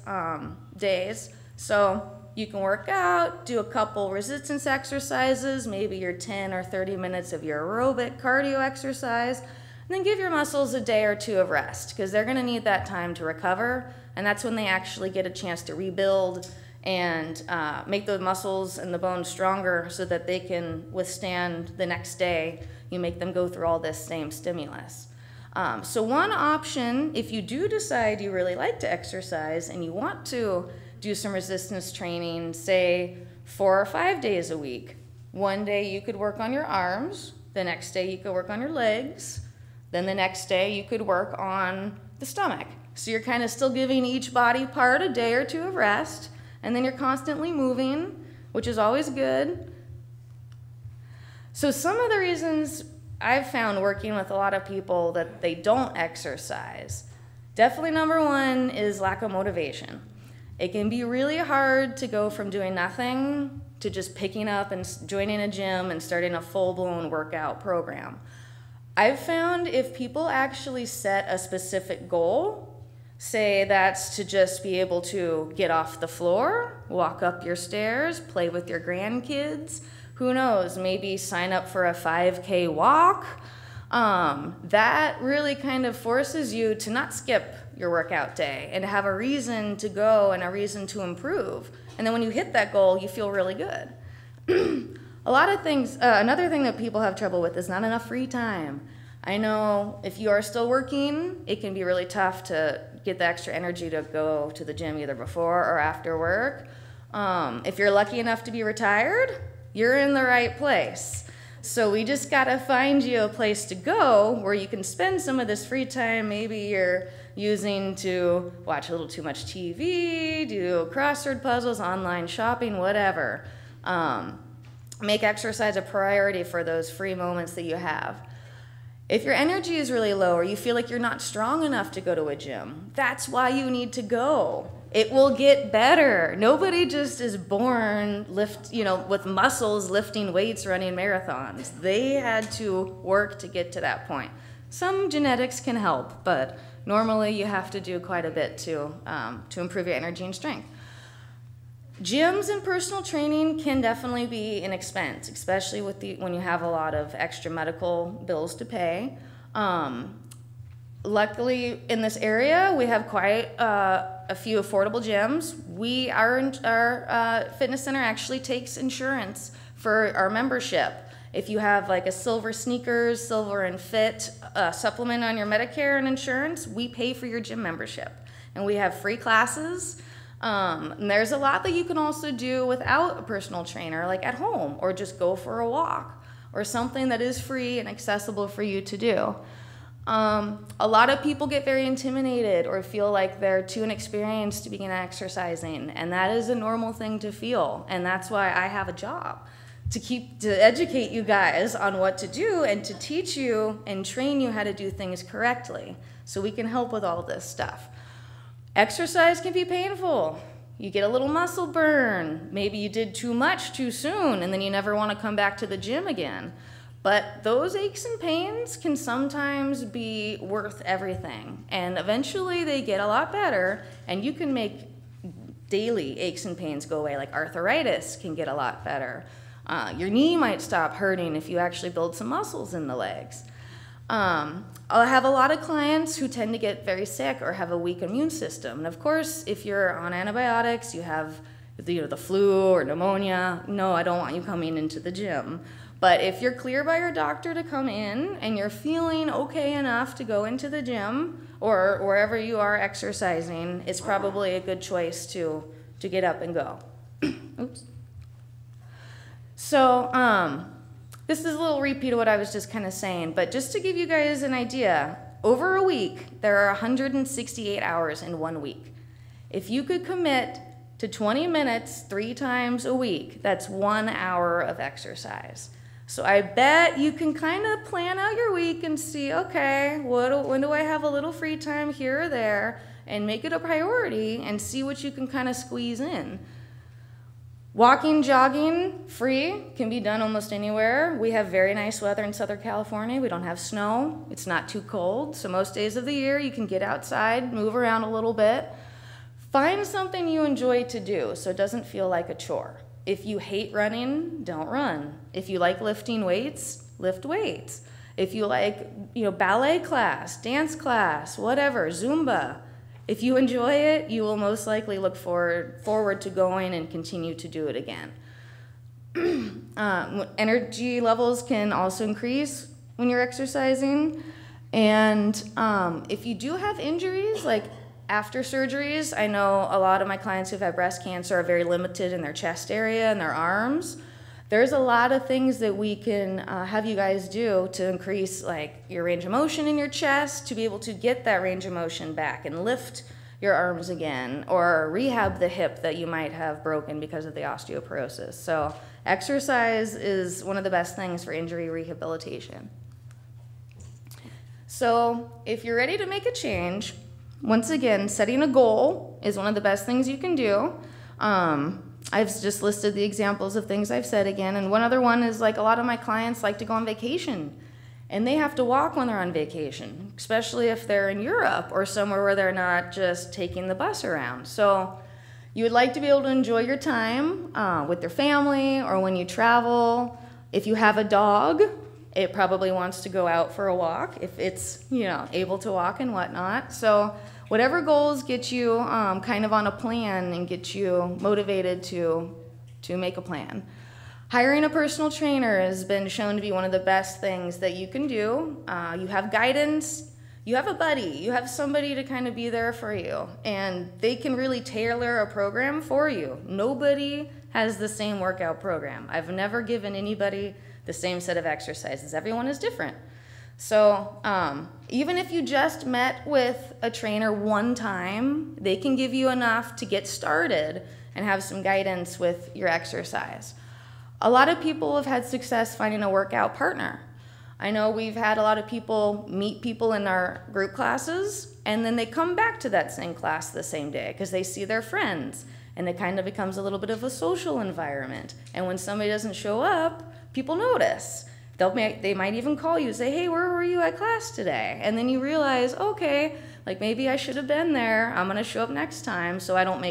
days. So you can work out, do a couple resistance exercises, maybe your 10 or 30 minutes of your aerobic cardio exercise, and then give your muscles a day or 2 of rest because they're going to need that time to recover, and that's when they actually get a chance to rebuild and make the muscles and the bones stronger so that they can withstand the next day. You make them go through all this same stimulus. So one option, if you do decide you really like to exercise and you want to do some resistance training, say 4 or 5 days a week, one day you could work on your arms, the next day you could work on your legs, then the next day you could work on the stomach. So you're kind of still giving each body part a day or 2 of rest, and then you're constantly moving, which is always good. So some of the reasons I've found working with a lot of people that they don't exercise, definitely number 1 is lack of motivation. It can be really hard to go from doing nothing to just picking up and joining a gym and starting a full-blown workout program. I've found if people actually set a specific goal, say that's to just be able to get off the floor, walk up your stairs, play with your grandkids, who knows, maybe sign up for a 5K walk. That really kind of forces you to not skip your workout day and to have a reason to go and a reason to improve. And then when you hit that goal, you feel really good. A lot of things, another thing that people have trouble with is not enough free time. I know if you are still working, it can be really tough to get the extra energy to go to the gym either before or after work. If you're lucky enough to be retired, you're in the right place. So we just gotta find you a place to go where you can spend some of this free time. Maybe you're using to watch a little too much TV, do crossword puzzles, online shopping, whatever. Make exercise a priority for those free moments that you have. If your energy is really low or you feel like you're not strong enough to go to a gym, that's why you need to go. It will get better. Nobody just is born with muscles lifting weights, running marathons. They had to work to get to that point. Some genetics can help, but normally you have to do quite a bit to improve your energy and strength. Gyms and personal training can definitely be an expense, especially when you have a lot of extra medical bills to pay. Luckily, in this area, we have quite a few affordable gyms. Our fitness center actually takes insurance for our membership. If you have like a Silver Sneakers, Silver and Fit supplement on your Medicare and insurance, we pay for your gym membership. And we have free classes. And there's a lot that you can also do without a personal trainer, like at home, or just go for a walk, or something that is free and accessible for you to do. A lot of people get very intimidated or feel like they're too inexperienced to begin exercising, and that is a normal thing to feel, and that's why I have a job, to educate you guys on what to do and to teach you and train you how to do things correctly, so we can help with all this stuff. Exercise can be painful. You get a little muscle burn. Maybe you did too much too soon, and then you never want to come back to the gym again. But those aches and pains can sometimes be worth everything. And eventually they get a lot better, and you can make daily aches and pains go away. Like arthritis can get a lot better. Your knee might stop hurting if you actually build some muscles in the legs. I'll have a lot of clients who tend to get very sick or have a weak immune system. And of course, if you're on antibiotics, you have the flu or pneumonia, no, I don't want you coming into the gym. But if you're clear by your doctor to come in and you're feeling okay enough to go into the gym or wherever you are exercising, it's probably a good choice to get up and go. Oops. So this is a little repeat of what I was just kind of saying, but just to give you guys an idea, over a week, there are 168 hours in 1 week. If you could commit to 20 minutes 3 times a week, that's 1 hour of exercise. So I bet you can kind of plan out your week and see, okay, when do I have a little free time here or there, and make it a priority and see what you can kind of squeeze in. Walking, jogging, free, can be done almost anywhere. We have very nice weather in Southern California. We don't have snow. It's not too cold. So most days of the year you can get outside, move around a little bit. Find something you enjoy to do so it doesn't feel like a chore. If you hate running, don't run. If you like lifting weights, lift weights. If you like, ballet class, dance class, whatever, Zumba, if you enjoy it, you will most likely look forward to going and continue to do it again. Energy levels can also increase when you're exercising. And if you do have injuries, like after surgeries, I know a lot of my clients who've had breast cancer are very limited in their chest area and their arms. There's a lot of things that we can have you guys do to increase like your range of motion in your chest, to be able to get that range of motion back and lift your arms again, or rehab the hip that you might have broken because of the osteoporosis. So exercise is one of the best things for injury rehabilitation. So if you're ready to make a change, once again, setting a goal is one of the best things you can do. I've just listed the examples of things I've said again, and one other one is like a lot of my clients like to go on vacation, and they have to walk when they're on vacation, especially if they're in Europe or somewhere where they're not just taking the bus around. So you would like to be able to enjoy your time with your family or when you travel. If you have a dog, it probably wants to go out for a walk if it's able to walk and whatnot. So whatever goals get you kind of on a plan and get you motivated to make a plan. Hiring a personal trainer has been shown to be one of the best things that you can do. You have guidance, you have a buddy, you have somebody to kind of be there for you, and they can really tailor a program for you. Nobody has the same workout program. I've never given anybody the same set of exercises. Everyone is different. So even if you just met with a trainer one time, they can give you enough to get started and have some guidance with your exercise. A lot of people have had success finding a workout partner. I know we've had a lot of people meet people in our group classes, and then they come back to that same class the same day because they see their friends, and it kind of becomes a little bit of a social environment. And when somebody doesn't show up, people notice. They might even call you and say, hey, where were you at class today? And then you realize, okay, like maybe I should have been there. I'm gonna show up next time so I don't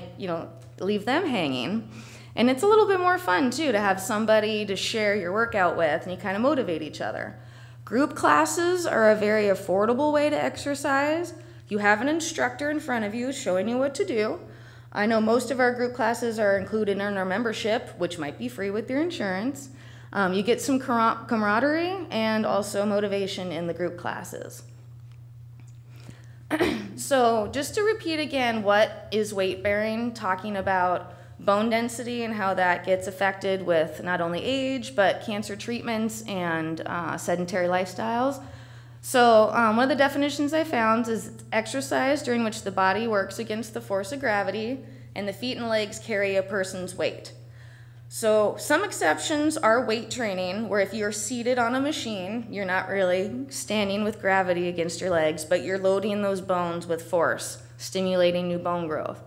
leave them hanging. And it's a little bit more fun too to have somebody to share your workout with, and you kind of motivate each other. Group classes are a very affordable way to exercise. You have an instructor in front of you showing you what to do. I know most of our group classes are included in our membership, which might be free with your insurance. You get some camaraderie and also motivation in the group classes. So just to repeat again, what is weight bearing, talking about bone density and how that gets affected with not only age, but cancer treatments and sedentary lifestyles. So one of the definitions I found is exercise during which the body works against the force of gravity and the feet and legs carry a person's weight. So some exceptions are weight training, where if you're seated on a machine, you're not really standing with gravity against your legs, but you're loading those bones with force, stimulating new bone growth.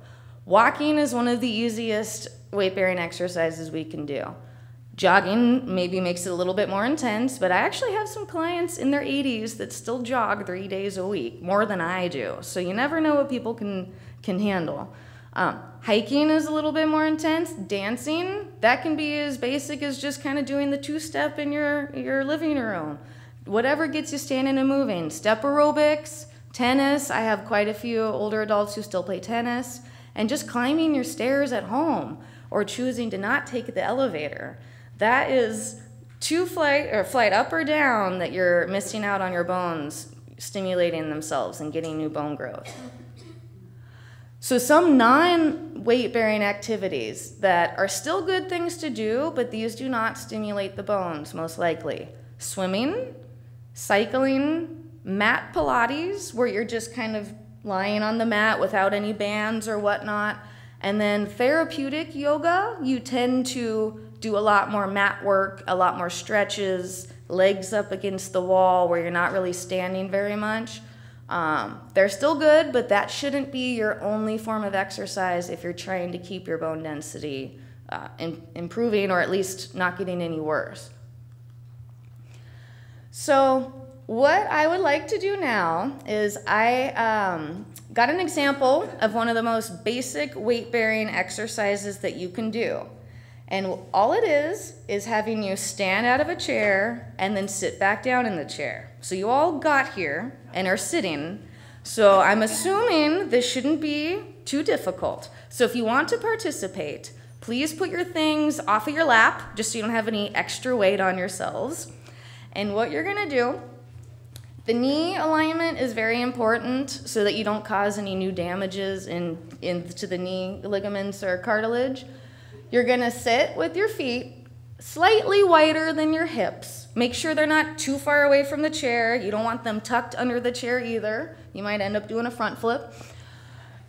Walking is one of the easiest weight-bearing exercises we can do. Jogging maybe makes it a little bit more intense, but I actually have some clients in their 80s that still jog 3 days a week, more than I do. So you never know what people can handle. Hiking is a little bit more intense. Dancing, that can be as basic as just kind of doing the two-step in your living room. Whatever gets you standing and moving. Step aerobics, tennis. I have quite a few older adults who still play tennis. And just climbing your stairs at home or choosing to not take the elevator. That is flight up or down that you're missing out on your bones stimulating themselves and getting new bone growth. So some non-weight-bearing activities that are still good things to do, but these do not stimulate the bones, most likely. Swimming, cycling, mat Pilates, where you're just kind of lying on the mat without any bands or whatnot. And then therapeutic yoga, you tend to do a lot more mat work, a lot more stretches, legs up against the wall where you're not really standing very much. They're still good, but that shouldn't be your only form of exercise if you're trying to keep your bone density improving or at least not getting any worse. So what I would like to do now is I got an example of one of the most basic weight-bearing exercises that you can do. And all it is having you stand out of a chair and then sit back down in the chair. So you all got here and are sitting. So I'm assuming this shouldn't be too difficult. So if you want to participate, please put your things off of your lap, just so you don't have any extra weight on yourselves. And what you're gonna do, the knee alignment is very important so that you don't cause any new damages into the knee ligaments or cartilage. You're gonna sit with your feet slightly wider than your hips. Make sure they're not too far away from the chair. You don't want them tucked under the chair either. You might end up doing a front flip.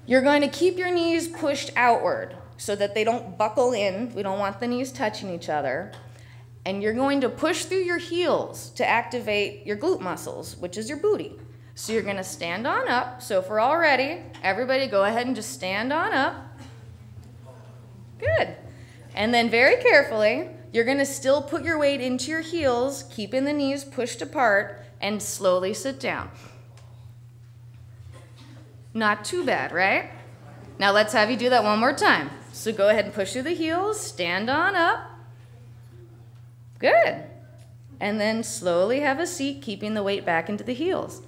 You're going to keep your knees pushed outward so that they don't buckle in. We don't want the knees touching each other. And you're going to push through your heels to activate your glute muscles, which is your booty. So you're gonna stand on up. So if we're all ready, everybody go ahead and just stand on up. Good. And then very carefully, you're gonna still put your weight into your heels, keeping the knees pushed apart, and slowly sit down. Not too bad, right? Now let's have you do that one more time. So go ahead and push through the heels, stand on up. Good. And then slowly have a seat, keeping the weight back into the heels.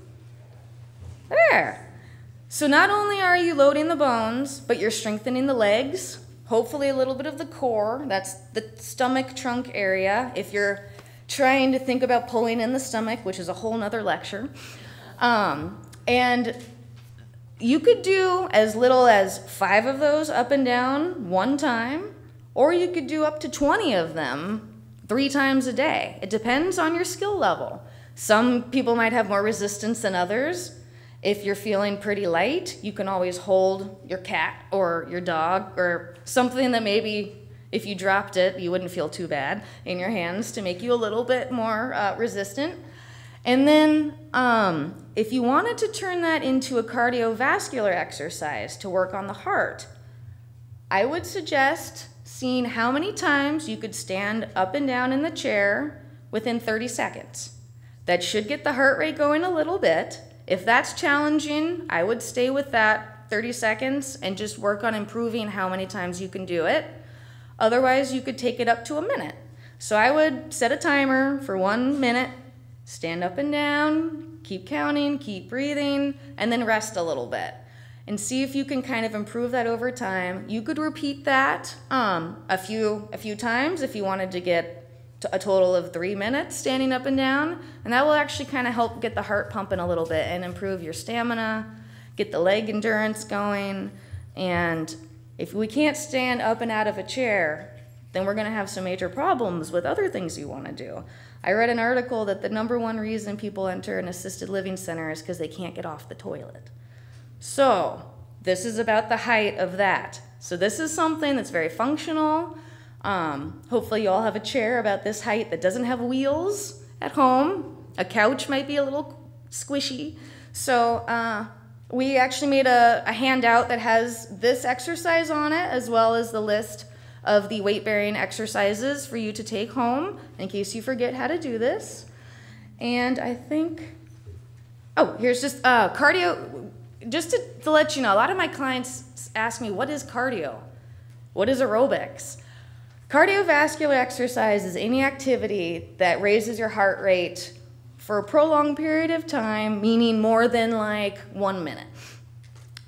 There. So not only are you loading the bones, but you're strengthening the legs, hopefully a little bit of the core. That's the stomach trunk area. If you're trying to think about pulling in the stomach, which is a whole nother lecture. And you could do as little as 5 of those up and down one time, or you could do up to 20 of them 3 times a day. It depends on your skill level. Some people might have more resistance than others. If you're feeling pretty light, you can always hold your cat or your dog or something that maybe if you dropped it, you wouldn't feel too bad in your hands to make you a little bit more resistant. And then if you wanted to turn that into a cardiovascular exercise to work on the heart, I would suggest seeing how many times you could stand up and down in the chair within 30 seconds. That should get the heart rate going a little bit. If that's challenging, I would stay with that 30 seconds and just work on improving how many times you can do it. Otherwise, you could take it up to a minute. So I would set a timer for 1 minute, stand up and down, keep counting, keep breathing, and then rest a little bit. And see if you can kind of improve that over time. You could repeat that a few times if you wanted to get to a total of 3 minutes standing up and down, and that will actually kind of help get the heart pumping a little bit and improve your stamina, get the leg endurance going. And if we can't stand up and out of a chair, then we're gonna have some major problems with other things you wanna do. I read an article that the #1 reason people enter an assisted living center is because they can't get off the toilet. So this is about the height of that. So this is something that's very functional. Hopefully you all have a chair about this height that doesn't have wheels at home. A couch might be a little squishy. So we actually made a handout that has this exercise on it, as well as the list of the weight-bearing exercises for you to take home in case you forget how to do this. And I think, oh, here's just cardio, just to let you know, a lot of my clients ask me, what is cardio? What is aerobics? Cardiovascular exercise is any activity that raises your heart rate for a prolonged period of time, meaning more than like 1 minute.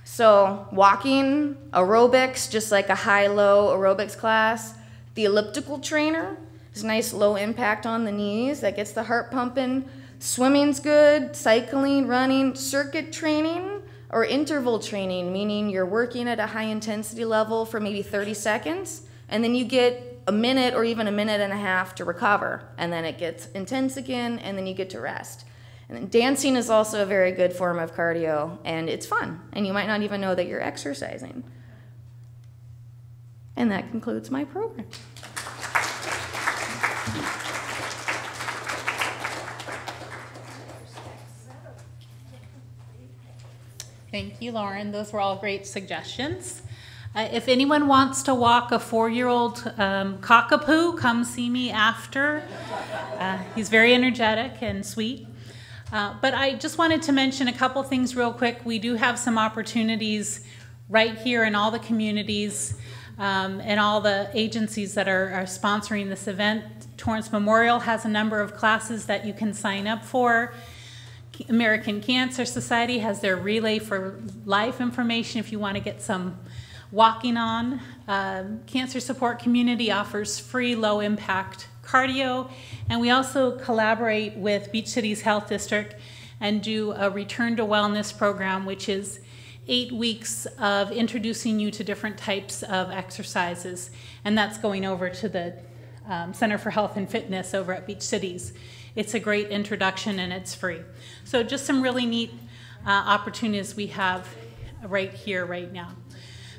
So walking, aerobics, just like a high-low aerobics class. The elliptical trainer is nice low impact on the knees that gets the heart pumping. Swimming's good, cycling, running, circuit training, or interval training, meaning you're working at a high intensity level for maybe 30 seconds, and then you get a minute or even a minute and a half to recover, and then it gets intense again, and then you get to rest. And then dancing is also a very good form of cardio, and it's fun, and you might not even know that you're exercising. And that concludes my program. Thank you, Lauren. Those were all great suggestions. If anyone wants to walk a 4-year-old cockapoo, come see me after. He's very energetic and sweet. But I just wanted to mention a couple things real quick. We do have some opportunities right here in all the communities and all the agencies that are sponsoring this event. Torrance Memorial has a number of classes that you can sign up for. American Cancer Society has their Relay for Life information if you want to get some walking on. Cancer Support Community offers free low-impact cardio, and we also collaborate with Beach Cities Health District and do a Return to Wellness program, which is 8 weeks of introducing you to different types of exercises, and that's going over to the Center for Health and Fitness over at Beach Cities. It's a great introduction and it's free. So just some really neat opportunities we have right here, right now.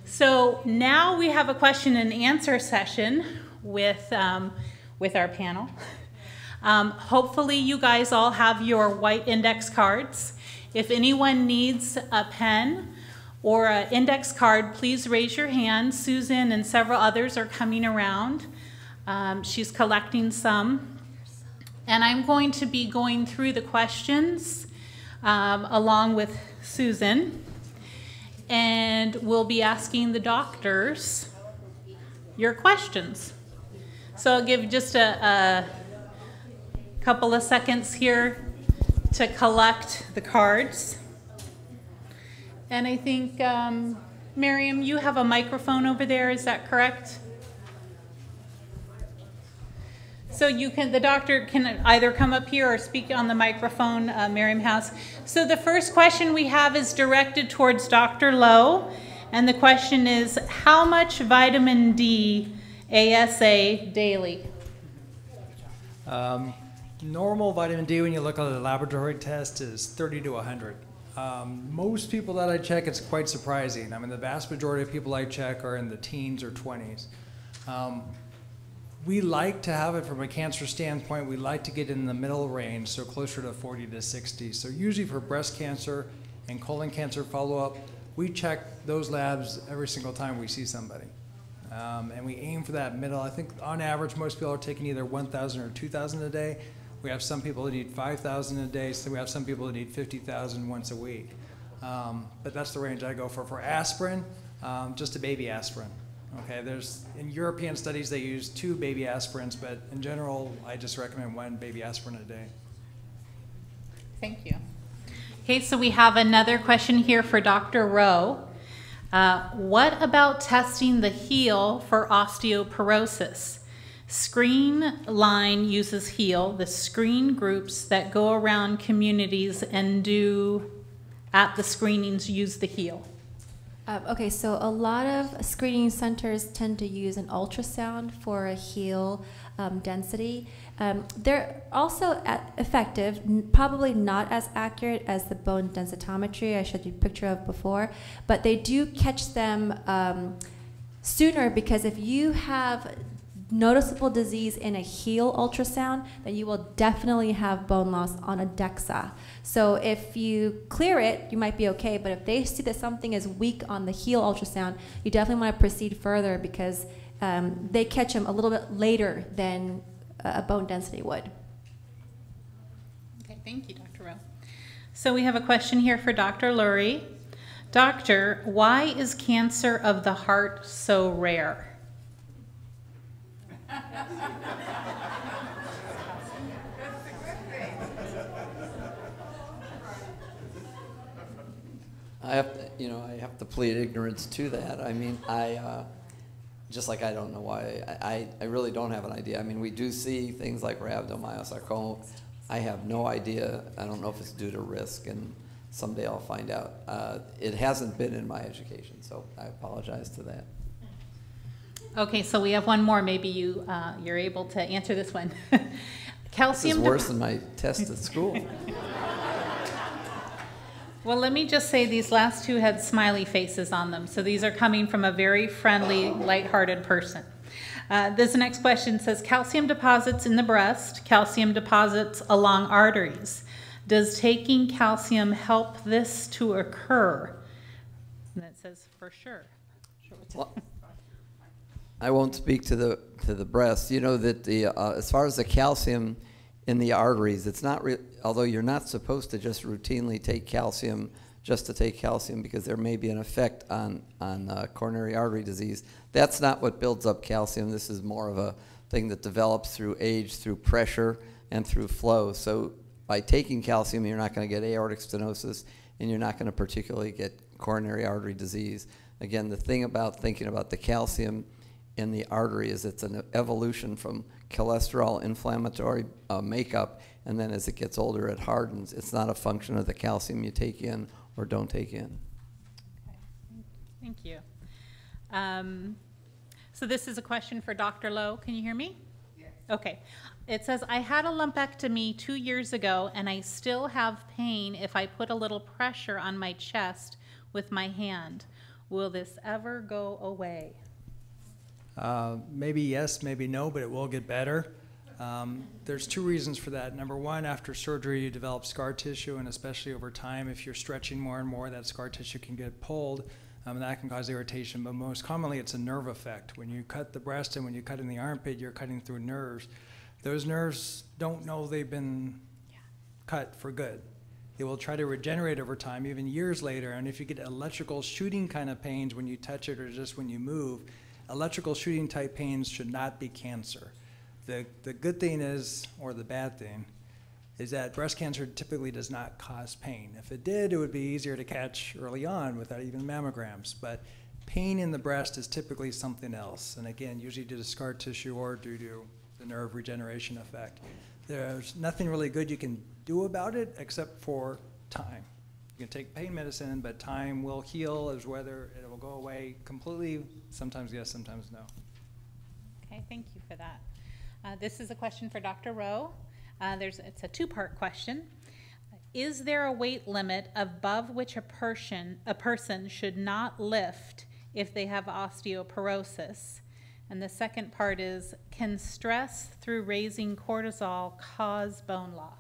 So now we have a question and answer session with our panel. Hopefully you guys all have your white index cards. If anyone needs a pen or an index card, please raise your hand. Susan and several others are coming around. She's collecting some. And I'm going to be going through the questions along with Susan. And we'll be asking the doctors your questions. So I'll give just a couple of seconds here to collect the cards. And I think, Miriam, you have a microphone over there, is that correct? So you can, the doctor can either come up here or speak on the microphone, Miriam has. So the first question we have is directed towards Dr. Lowe, and the question is, how much vitamin D ASA daily? Normal vitamin D, when you look at the laboratory test, is 30 to 100. Most people that I check, it's quite surprising. I mean, the vast majority of people I check are in the teens or 20s. We like to have it from a cancer standpoint, we like to get in the middle range, so closer to 40 to 60. So usually for breast cancer and colon cancer follow-up, we check those labs every single time we see somebody. And we aim for that middle. I think on average, most people are taking either 1,000 or 2,000 a day. We have some people that need 5,000 a day, so we have some people that need 50,000 once a week. But that's the range I go for. For aspirin, just a baby aspirin. Okay, in European studies they use 2 baby aspirins, but in general I just recommend 1 baby aspirin a day. Thank you. Okay, so we have another question here for Dr. Rowe. What about testing the heel for osteoporosis? Screen Line uses heel, the screen groups that go around communities and do at the screenings use the heel. Okay, so a lot of screening centers tend to use an ultrasound for a heel density. They're also effective, probably not as accurate as the bone densitometry I showed you a picture of before, but they do catch them sooner, because if you have noticeable disease in a heel ultrasound, then you will definitely have bone loss on a DEXA. So if you clear it, you might be okay, but if they see that something is weak on the heel ultrasound, you definitely want to proceed further, because they catch them a little bit later than a bone density would. Okay, thank you, Dr. Rowe. So we have a question here for Dr. Lurie. Doctor, why is cancer of the heart so rare? I have to plead ignorance to that. I mean, just like I don't know why, I really don't have an idea. I mean, we do see things like rhabdomyosarcoma. I have no idea. I don't know if it's due to risk, and someday I'll find out. It hasn't been in my education, so I apologize to that. Okay, so we have one more. Maybe you're able to answer this one. This Calcium. is worse than my test at school. Well, let me just say these last two had smiley faces on them. So these are coming from a very friendly, lighthearted person. This next question says, calcium deposits in the breast, calcium deposits along arteries. Does taking calcium help this to occur? And it says, for sure. Well, I won't speak to the breast. You know that as far as the calcium in the arteries, it's not although you're not supposed to just routinely take calcium just to take calcium, because there may be an effect on coronary artery disease. That's not what builds up calcium. This is more of a thing that develops through age, through pressure, and through flow. So by taking calcium, you're not going to get aortic stenosis, and you're not going to particularly get coronary artery disease. Again, the thing about thinking about the calcium in the artery is it's an evolution from cholesterol inflammatory makeup, and then as it gets older, it hardens. It's not a function of the calcium you take in or don't take in. Okay. Thank you. So this is a question for Dr. Lowe. Can you hear me? Yes. Okay. It says, I had a lumpectomy 2 years ago, and I still have pain if I put a little pressure on my chest with my hand. Will this ever go away? Maybe yes, maybe no, but it will get better. There's two reasons for that. Number one, after surgery, you develop scar tissue, and especially over time, if you're stretching more and more, that scar tissue can get pulled, and that can cause irritation. But most commonly, it's a nerve effect. When you cut the breast and when you cut in the armpit, you're cutting through nerves. Those nerves don't know they've been cut for good. They will try to regenerate over time, even years later. And if you get electrical shooting kind of pains when you touch it or just when you move, electrical shooting type pains should not be cancer. The good thing is, or the bad thing, is that breast cancer typically does not cause pain. If it did, it would be easier to catch early on without even mammograms. But pain in the breast is typically something else. And again, usually due to scar tissue or due to the nerve regeneration effect. There's nothing really good you can do about it except for time. You can take pain medicine, but time will heal as whether it will go away completely. Sometimes yes, sometimes no. Okay, thank you for that. This is a question for Dr. Rowe. It's a two-part question. Is there a weight limit above which a person should not lift if they have osteoporosis? And the second part is, can stress through raising cortisol cause bone loss?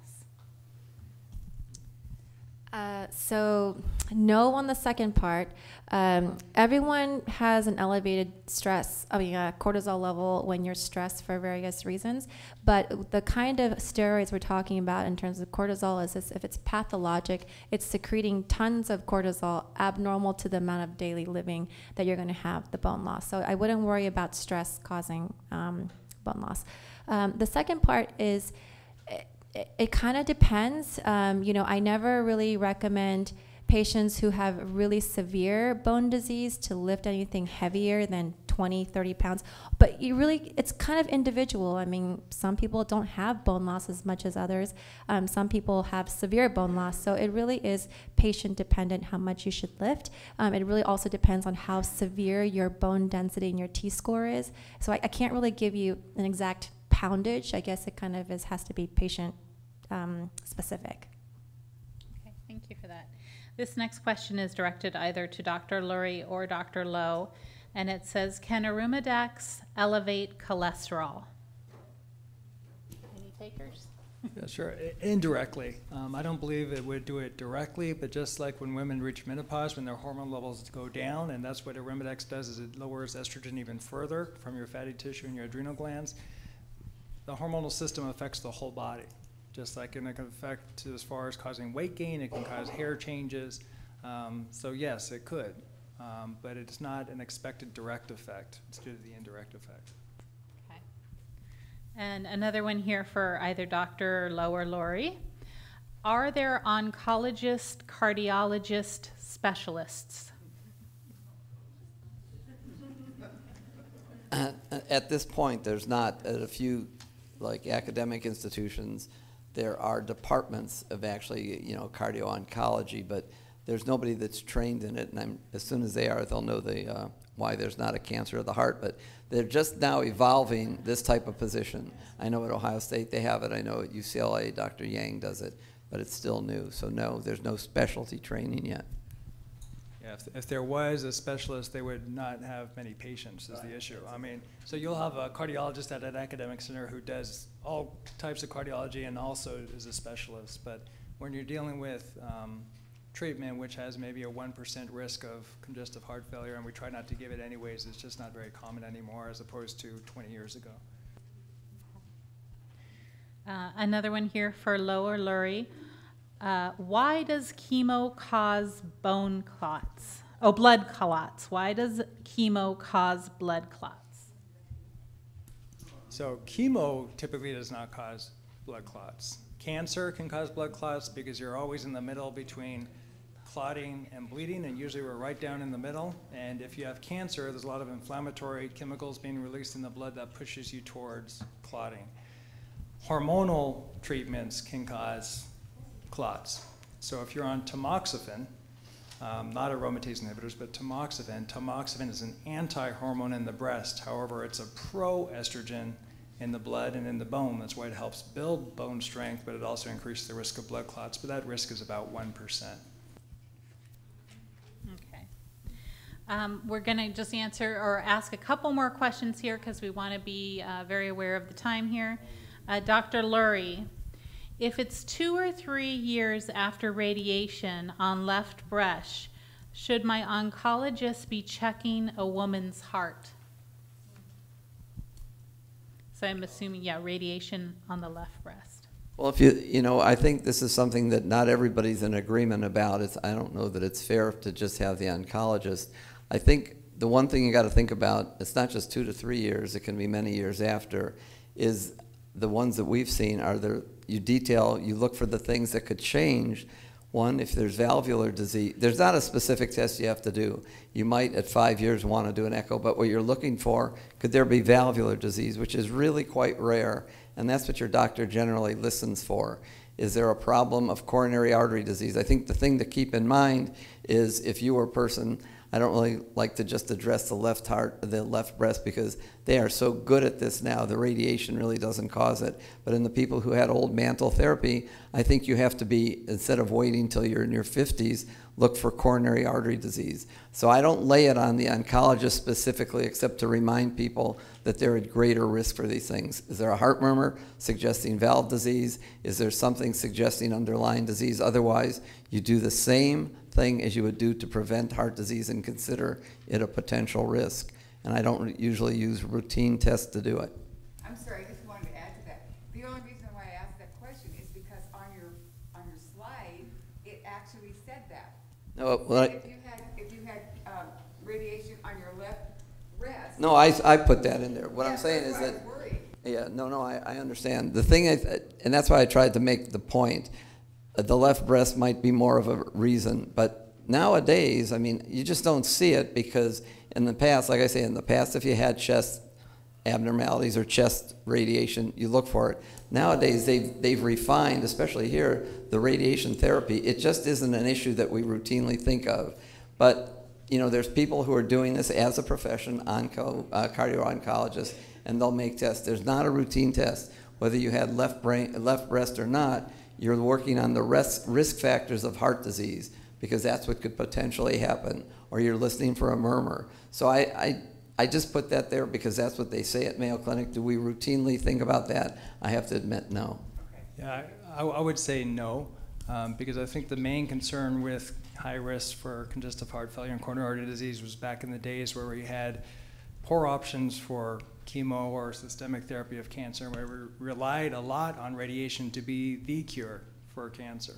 So no on the second part. Everyone has an elevated cortisol level when you're stressed for various reasons. But the kind of steroids we're talking about in terms of cortisol is if it's pathologic, it's secreting tons of cortisol abnormal to the amount of daily living that you're going to have the bone loss. So I wouldn't worry about stress causing bone loss. The second part is, it kind of depends. I never really recommend patients who have really severe bone disease to lift anything heavier than 20, 30 pounds. But it's kind of individual. I mean, some people don't have bone loss as much as others. Some people have severe bone loss. So it really is patient dependent how much you should lift. It really also depends on how severe your bone density and your T-score is. So I can't really give you an exact poundage. I guess it kind of has to be patient specific. Okay, thank you for that. This next question is directed either to Dr. Lurie or Dr. Lowe, and it says, can Arimidex elevate cholesterol? Any takers? Yeah, sure. Indirectly. I don't believe it would do it directly, but just like when women reach menopause, when their hormone levels go down, and that's what Arimidex does, is it lowers estrogen even further from your fatty tissue and your adrenal glands. The hormonal system affects the whole body, just like it can affect as far as causing weight gain, it can cause hair changes. So yes, it could, but it's not an expected direct effect. It's due to the indirect effect. And another one here for either Dr. Lowe or Lurie. Are there oncologist, cardiologist specialists? At this point, there's not. At a few like academic institutions, there are departments of actually, cardio-oncology, but there's nobody that's trained in it, and as soon as they are, they'll know why there's not a cancer of the heart, but they're just now evolving this type of position. I know at Ohio State they have it. I know at UCLA, Dr. Yang does it, but it's still new. So no, there's no specialty training yet. Yeah, if there was a specialist, they would not have many patients is the issue. I mean, so you'll have a cardiologist at an academic center who does all types of cardiology and also is a specialist. But when you're dealing with treatment, which has maybe a 1% risk of congestive heart failure, and we try not to give it anyways, it's just not very common anymore as opposed to 20 years ago. Another one here for Lowe or Lurie. Why does chemo cause bone clots? Oh, blood clots. Why does chemo cause blood clots? So chemo typically does not cause blood clots. Cancer can cause blood clots because you're always in the middle between clotting and bleeding, and usually we're right down in the middle. And if you have cancer, there's a lot of inflammatory chemicals being released in the blood that pushes you towards clotting. Hormonal treatments can cause clots. So if you're on tamoxifen, not aromatase inhibitors, but tamoxifen is an anti-hormone in the breast. However, it's a pro-estrogen in the blood and in the bone. That's why it helps build bone strength, but it also increases the risk of blood clots. But that risk is about 1%. We're going to just answer or ask a couple more questions here because we want to be very aware of the time here. Dr. Lurie, if it's 2 or 3 years after radiation on left breast, should my oncologist be checking a woman's heart? So I'm assuming, yeah, radiation on the left breast. Well, if I think this is something that not everybody's in agreement about. I don't know that it's fair to just have the oncologist. I think the one thing you got to think about, it's not just 2 to 3 years, it can be many years after, is the ones that we've seen are you look for the things that could change. One, if there's valvular disease, there's not a specific test you have to do. You might at 5 years want to do an echo, but what you're looking for, could there be valvular disease, which is really quite rare, and that's what your doctor generally listens for. Is there a problem of coronary artery disease? I think the thing to keep in mind is if you were a person, I don't really like to just address the left heart, the left breast, because they are so good at this now. The radiation really doesn't cause it. But in the people who had old mantle therapy, I think you have to be, instead of waiting till you're in your 50s, look for coronary artery disease. So I don't lay it on the oncologist specifically, except to remind people that they're at greater risk for these things. Is there a heart murmur suggesting valve disease? Is there something suggesting underlying disease? Otherwise, you do the same thing as you would do to prevent heart disease and consider it a potential risk. And I don't usually use routine tests to do it. I'm sorry, I just wanted to add to that. The only reason why I asked that question is because on your slide, it actually said that. No, well, if you had radiation on your left breast. No, I put that in there. What I'm saying is that. I was worried. Yeah, no, I understand. The thing is, and that's why I tried to make the point, the left breast might be more of a reason, but nowadays, I mean, you just don't see it because in the past, like I say, in the past, if you had chest abnormalities or chest radiation, you look for it. Nowadays, they've refined, especially here, the radiation therapy. It just isn't an issue that we routinely think of. But, there's people who are doing this as a profession, cardio-oncologists, and they'll make tests. There's not a routine test. Whether you had left breast or not, you're working on the risk factors of heart disease because that's what could potentially happen, or you're listening for a murmur. So I just put that there because that's what they say at Mayo Clinic. Do we routinely think about that? I have to admit, no. Okay, Yeah, I would say no, because I think the main concern with high risk for congestive heart failure and coronary artery disease was back in the days where we had poor options for chemo or systemic therapy of cancer, where we relied a lot on radiation to be the cure for cancer.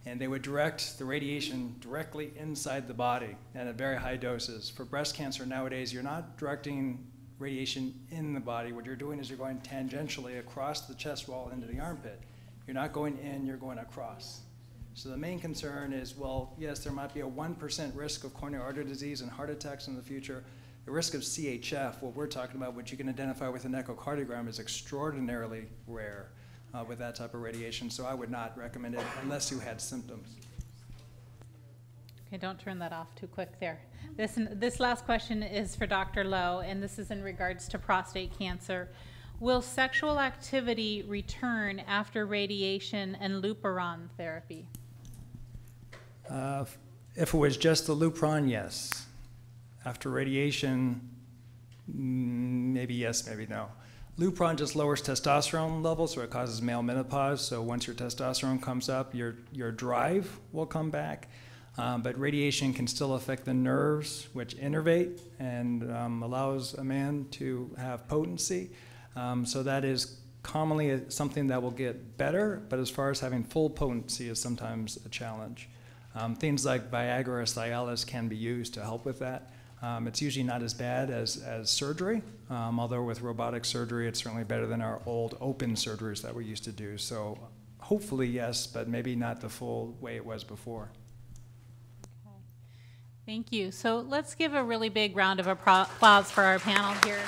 And they would direct the radiation directly inside the body and at very high doses. For breast cancer nowadays, you're not directing radiation in the body. What you're doing is you're going tangentially across the chest wall into the armpit. You're not going in, you're going across. So the main concern is, well, yes, there might be a 1% risk of coronary artery disease and heart attacks in the future. The risk of CHF, what we're talking about, which you can identify with an echocardiogram, is extraordinarily rare with that type of radiation. So I would not recommend it unless you had symptoms. Okay, don't turn that off too quick there. This last question is for Dr. Lowe, and this is in regards to prostate cancer. Will sexual activity return after radiation and Leuperon therapy? If it was just the Leuperon, yes. After radiation, maybe yes, maybe no. Leuperon just lowers testosterone levels, so it causes male menopause. So once your testosterone comes up, your drive will come back. But radiation can still affect the nerves, which innervate and allows a man to have potency. So that is commonly something that will get better, but as far as having full potency is sometimes a challenge. Things like Viagra or Cialis can be used to help with that. It's usually not as bad as surgery, although with robotic surgery it's certainly better than our old open surgeries that we used to do. So hopefully yes, but maybe not the full way it was before. Thank you. So let's give a really big round of applause for our panel here.